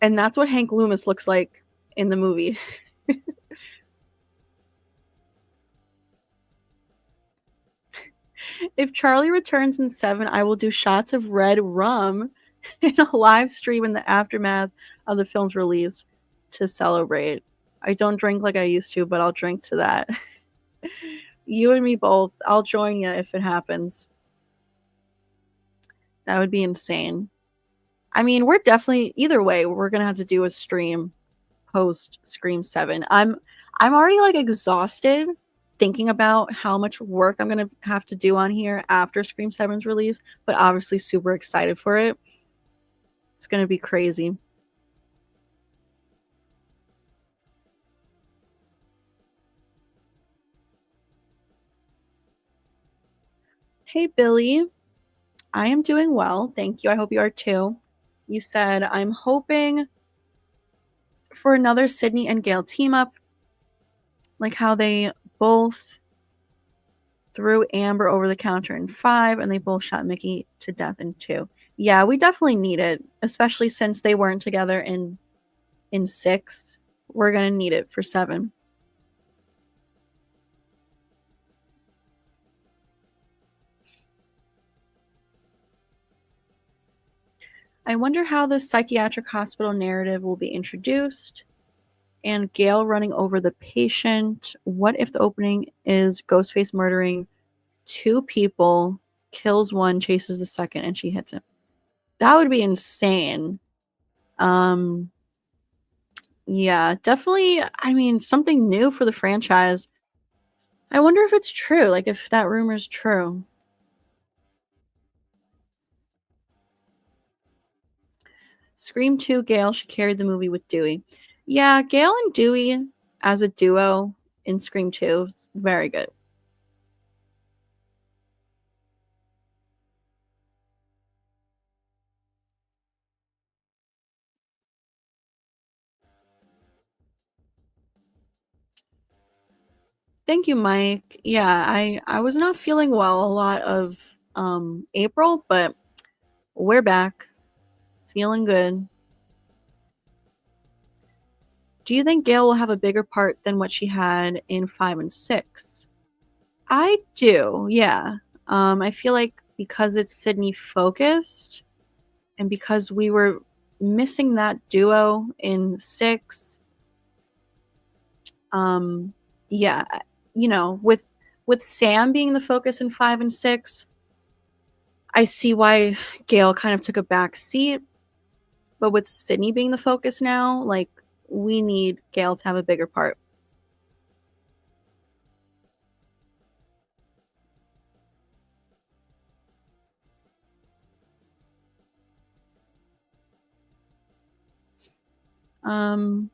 And that's what Hank Loomis looks like in the movie. If Charlie returns in 7, I will do shots of red rum in a live stream in the aftermath of the film's release to celebrate. I don't drink like I used to, but I'll drink to that. You and me both. I'll join you if it happens. That would be insane. I mean, we're definitely, either way, we're gonna have to do a stream post Scream 7. I'm already like exhausted thinking about how much work I'm gonna have to do on here after Scream 7's release, but obviously super excited for it. It's gonna be crazy. Hey Billy, I am doing well, thank you. I hope you are too. You said, I'm hoping for another Sydney and Gail team up, like how they both threw Amber over the counter in 5, and they both shot Mickey to death in 2. Yeah, we definitely need it, especially since they weren't together in 6. We're gonna need it for 7. I wonder how the psychiatric hospital narrative will be introduced. And Gail running over the patient. What if the opening is Ghostface murdering 2 people, kills 1, chases the second, and she hits him? That would be insane. Um, yeah, definitely. I mean, something new for the franchise. I wonder if it's true, like if that rumor's true. Scream 2, Gail, she carried the movie with Dewey. Yeah, Gail and Dewey as a duo in Scream 2 is very good. Thank you, Mike. Yeah, I was not feeling well a lot of April, but we're back. Feeling good. Do you think Gail will have a bigger part than what she had in 5 and 6? I do, yeah. I feel like because it's Sydney focused and because we were missing that duo in 6, um, yeah, with Sam being the focus in 5 and 6, I see why Gail kind of took a back seat. But with Sydney being the focus now, like, we need Gail to have a bigger part. Um,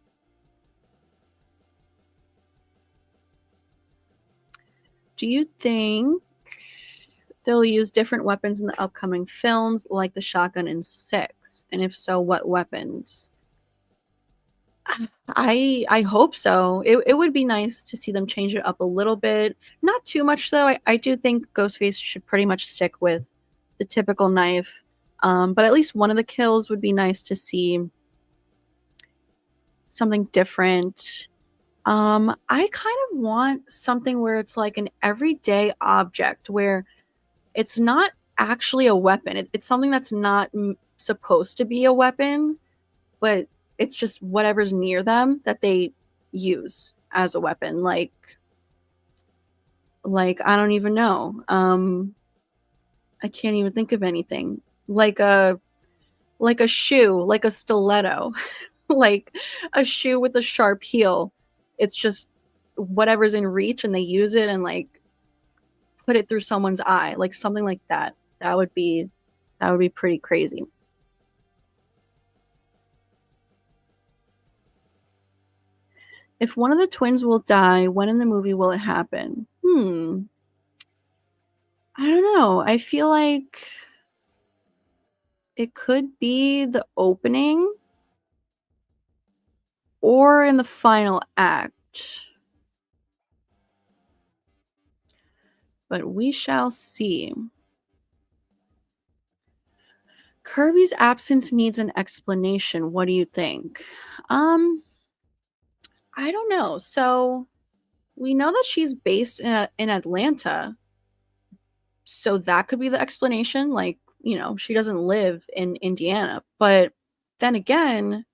do you think they'll use different weapons in the upcoming films, like the shotgun in 6? And if so, what weapons? I hope so. It would be nice to see them change it up a little bit. Not too much though. I do think Ghostface should pretty much stick with the typical knife. But at least one of the kills would be nice to see something different. I kind of want something where it's like an everyday object where it's not actually a weapon. It's something that's not supposed to be a weapon, but it's just whatever's near them that they use as a weapon. Like I don't even know. I can't even think of anything. Like a shoe, like a stiletto, like a shoe with a sharp heel. It's just whatever's in reach and they use it and like put it through someone's eye, like something like that. That would be pretty crazy. If one of the twins will die, when in the movie will it happen? I don't know. I feel like it could be the opening or in the final act. But we shall see. Kirby's absence needs an explanation. What do you think? Um, I don't know. So we know that she's based in Atlanta. So that could be the explanation. Like, she doesn't live in Indiana. But then again,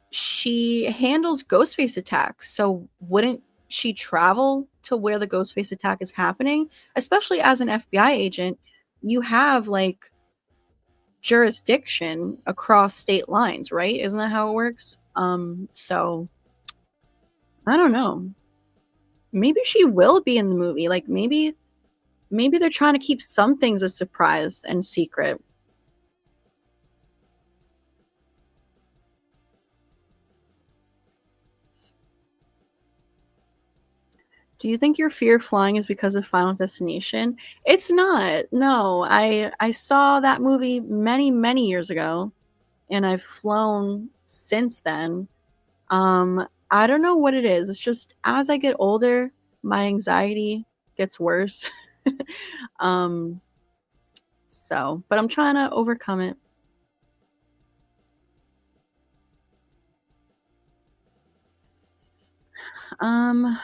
she handles Ghostface attacks. So wouldn't she travel to where the Ghostface attack is happening? Especially as an FBI agent, you have like jurisdiction across state lines, right? Isn't that how it works? So I don't know. Maybe she will be in the movie. Like maybe they're trying to keep some things a surprise and secret. Do you think your fear of flying is because of Final Destination? It's not. No, I saw that movie many, many years ago, and I've flown since then. I don't know what it is. It's just as I get older, my anxiety gets worse. um, so, but I'm trying to overcome it. Um,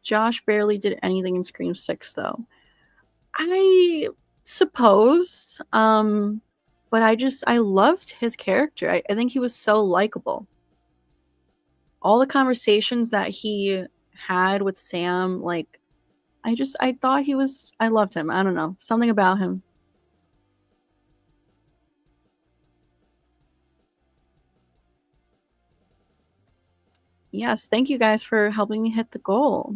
Josh barely did anything in Scream 6 though. I suppose. But I loved his character. I think he was so likable. All the conversations that he had with Sam, like I thought I loved him. I don't know. Something about him. Yes, thank you guys for helping me hit the goal.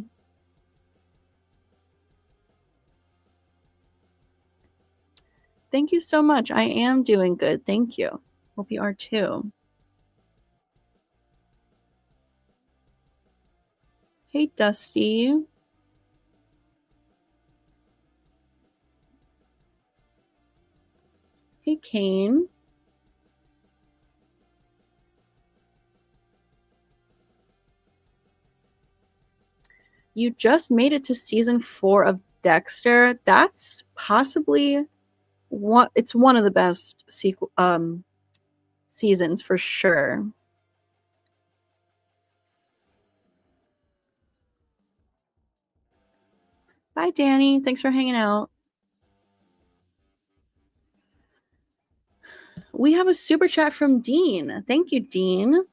Thank you so much. I am doing good. Thank you. Hope you are too. Hey, Dusty. Hey, Kane. You just made it to season 4 of Dexter. That's possibly it's one of the best seasons for sure. Bye, Danny. Thanks for hanging out. We have a super chat from Dean. Thank you, Dean.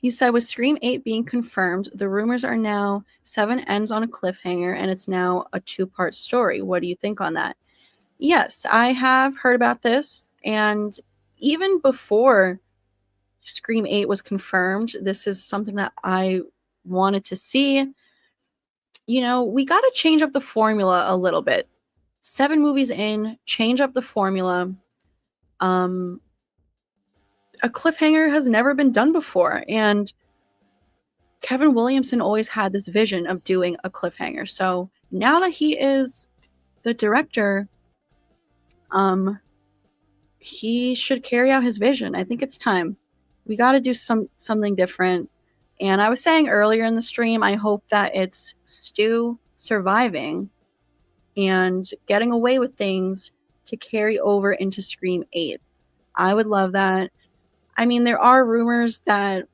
You said with Scream 8 being confirmed, the rumors are now 7 ends on a cliffhanger and it's now a 2-part story. What do you think on that? Yes, I have heard about this. And even before Scream 8 was confirmed, this is something that I wanted to see. You know, we got to change up the formula a little bit. 7 movies in, change up the formula. A cliffhanger has never been done before, and Kevin Williamson always had this vision of doing a cliffhanger. So now that he is the director, he should carry out his vision. I think it's time. We got to do something different. And I was saying earlier in the stream, I hope that it's Stu surviving and getting away with things to carry over into Scream 8. I would love that. I mean, there are rumors that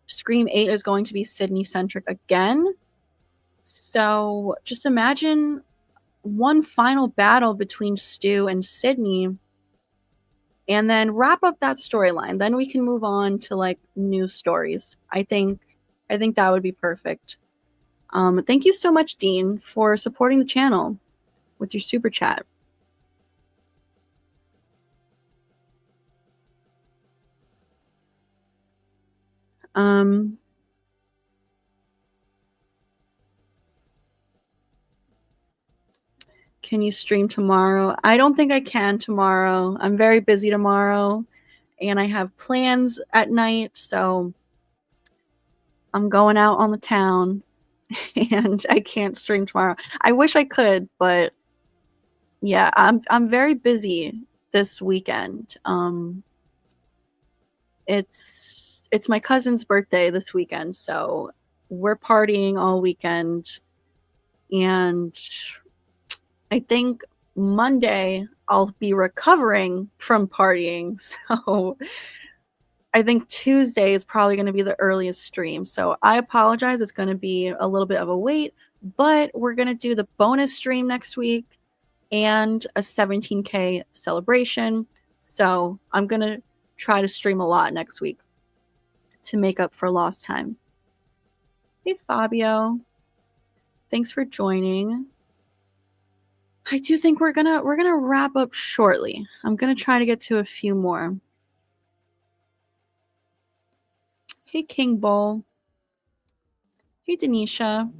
Scream 8 is going to be Sydney-centric again. So just imagine one final battle between Stu and Sydney and then wrap up that storyline. Then we can move on to like new stories. I think that would be perfect. Thank you so much, Dean, for supporting the channel with your super chat. Can you stream tomorrow? I don't think I can tomorrow. I'm very busy tomorrow and I have plans at night, so I'm going out on the town and I can't stream tomorrow. I wish I could, but yeah, I'm very busy this weekend. It's my cousin's birthday this weekend, so we're partying all weekend, and I think Monday I'll be recovering from partying, so I think Tuesday is probably going to be the earliest stream. So I apologize. It's going to be a little bit of a wait, but we're going to do the bonus stream next week and a 17K celebration. So I'm going to try to stream a lot next week to make up for lost time. Hey, Fabio. Thanks for joining. I do think we're gonna wrap up shortly. I'm gonna try to get to a few more. Hey, King Bull. Hey, Denisha.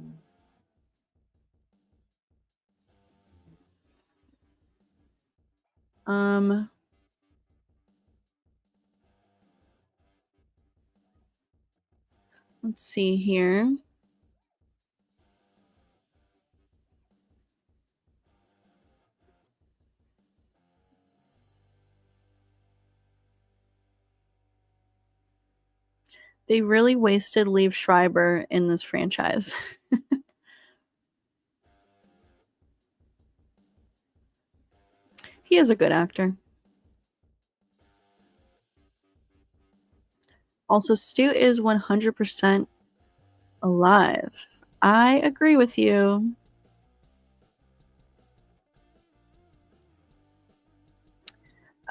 Let's see here. They really wasted Liev Schreiber in this franchise. He is a good actor. Also, Stu is 100% alive. I agree with you.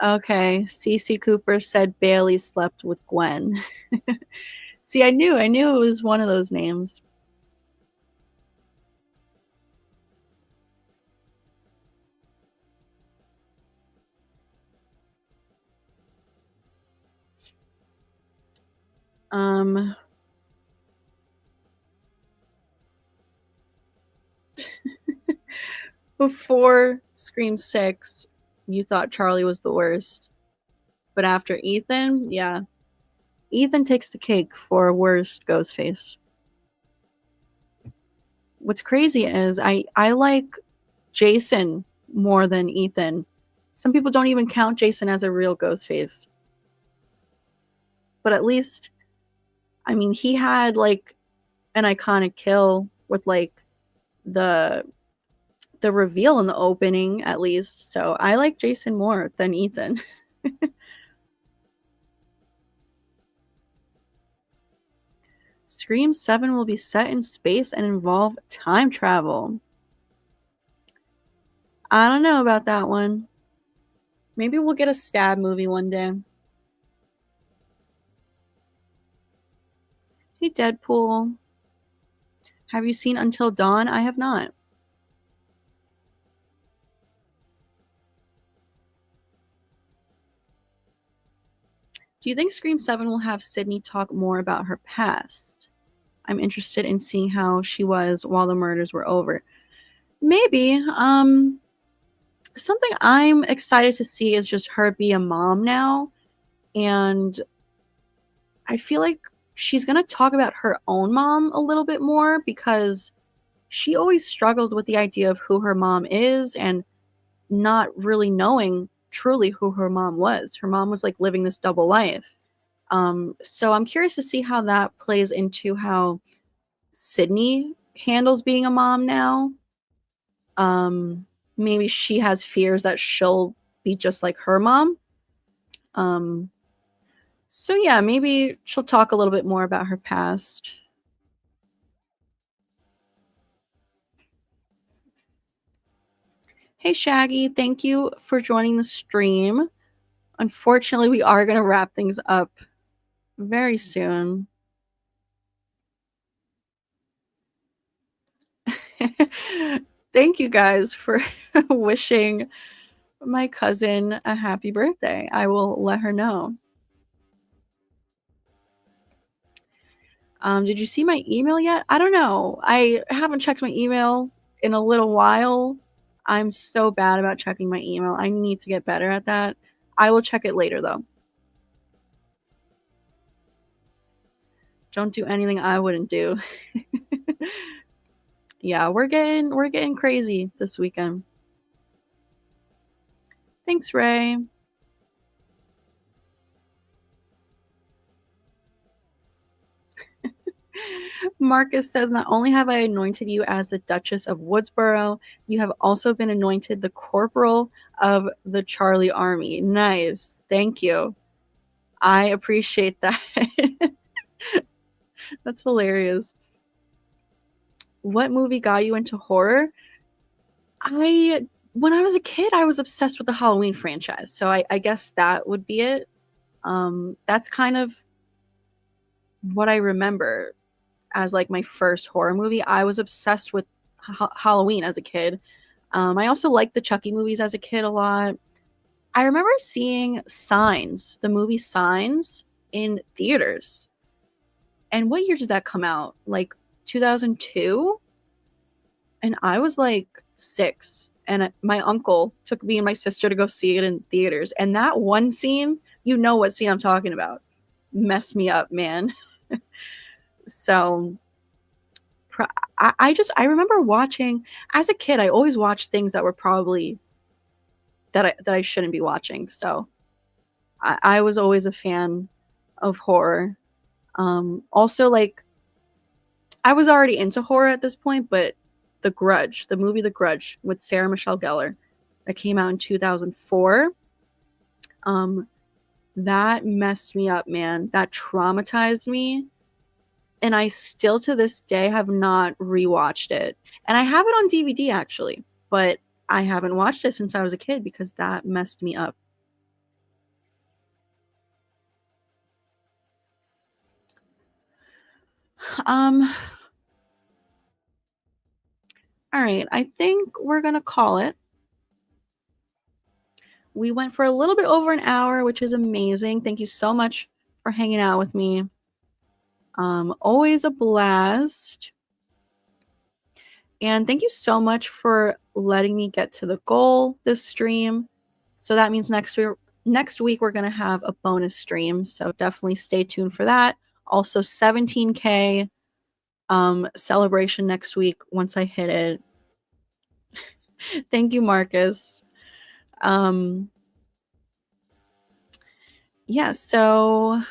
Okay, Cece Cooper said Bailey slept with Gwen. See, I knew it was one of those names. Before Scream 6, you thought Charlie was the worst. But after Ethan, yeah. Ethan takes the cake for worst Ghostface. What's crazy is I like Jason more than Ethan. Some people don't even count Jason as a real Ghostface. But at least, I mean, he had like an iconic kill with like the reveal in the opening at least. So I like Jason more than Ethan. Scream 7 will be set in space and involve time travel. I don't know about that one. Maybe we'll get a stab movie one day. Hey, Deadpool. Have you seen Until Dawn? I have not. Do you think Scream 7 will have Sydney talk more about her past? I'm interested in seeing how she was while the murders were over. Maybe. Something I'm excited to see is just her be a mom now. And I feel like she's going to talk about her own mom a little bit more because she always struggled with the idea of who her mom is and not really knowing truly who her mom was. Her mom was like living this double life. So I'm curious to see how that plays into how Sydney handles being a mom now. Maybe she has fears that she'll be just like her mom. So yeah, maybe she'll talk a little bit more about her past. Hey Shaggy, thank you for joining the stream. Unfortunately, we are going to wrap things up very soon. Thank you guys for wishing my cousin a happy birthday. I will let her know. Did you see my email yet? I don't know. I haven't checked my email in a little while. I'm so bad about checking my email. I need to get better at that. I will check it later though. Don't do anything I wouldn't do. Yeah, we're getting crazy this weekend. Thanks, Ray. Marcus says, not only have I anointed you as the Duchess of Woodsboro, you have also been anointed the Corporal of the Charlie Army. Nice. Thank you. I appreciate that. That's hilarious. What movie got you into horror? When I was a kid, I was obsessed with the Halloween franchise. So I guess that would be it. That's kind of what I remember as like my first horror movie. I was obsessed with Halloween as a kid. I also liked the Chucky movies as a kid a lot. I remember seeing Signs, the movie Signs, in theaters. And what year did that come out? Like 2002? And I was like 6. And my uncle took me and my sister to go see it in theaters. And that one scene, you know what scene I'm talking about, messed me up, man. So I remember watching as a kid. I always watched things that were probably that I shouldn't be watching. So I was always a fan of horror. Also, like, I was already into horror at this point, but The Grudge, the movie The Grudge with Sarah Michelle Gellar that came out in 2004, that messed me up, man. That traumatized me. And I still to this day have not rewatched it. And I have it on DVD actually, but I haven't watched it since I was a kid because that messed me up. All right, I think we're gonna call it. We went for a little bit over an hour, which is amazing. Thank you so much for hanging out with me. Always a blast. And thank you so much for letting me get to the goal this stream. So that means next week we're going to have a bonus stream. So definitely stay tuned for that. Also 17K celebration next week once I hit it. Thank you, Marcus. Yeah, so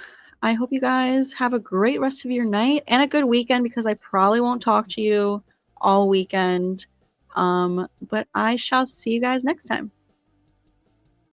I hope you guys have a great rest of your night and a good weekend because I probably won't talk to you all weekend. But I shall see you guys next time.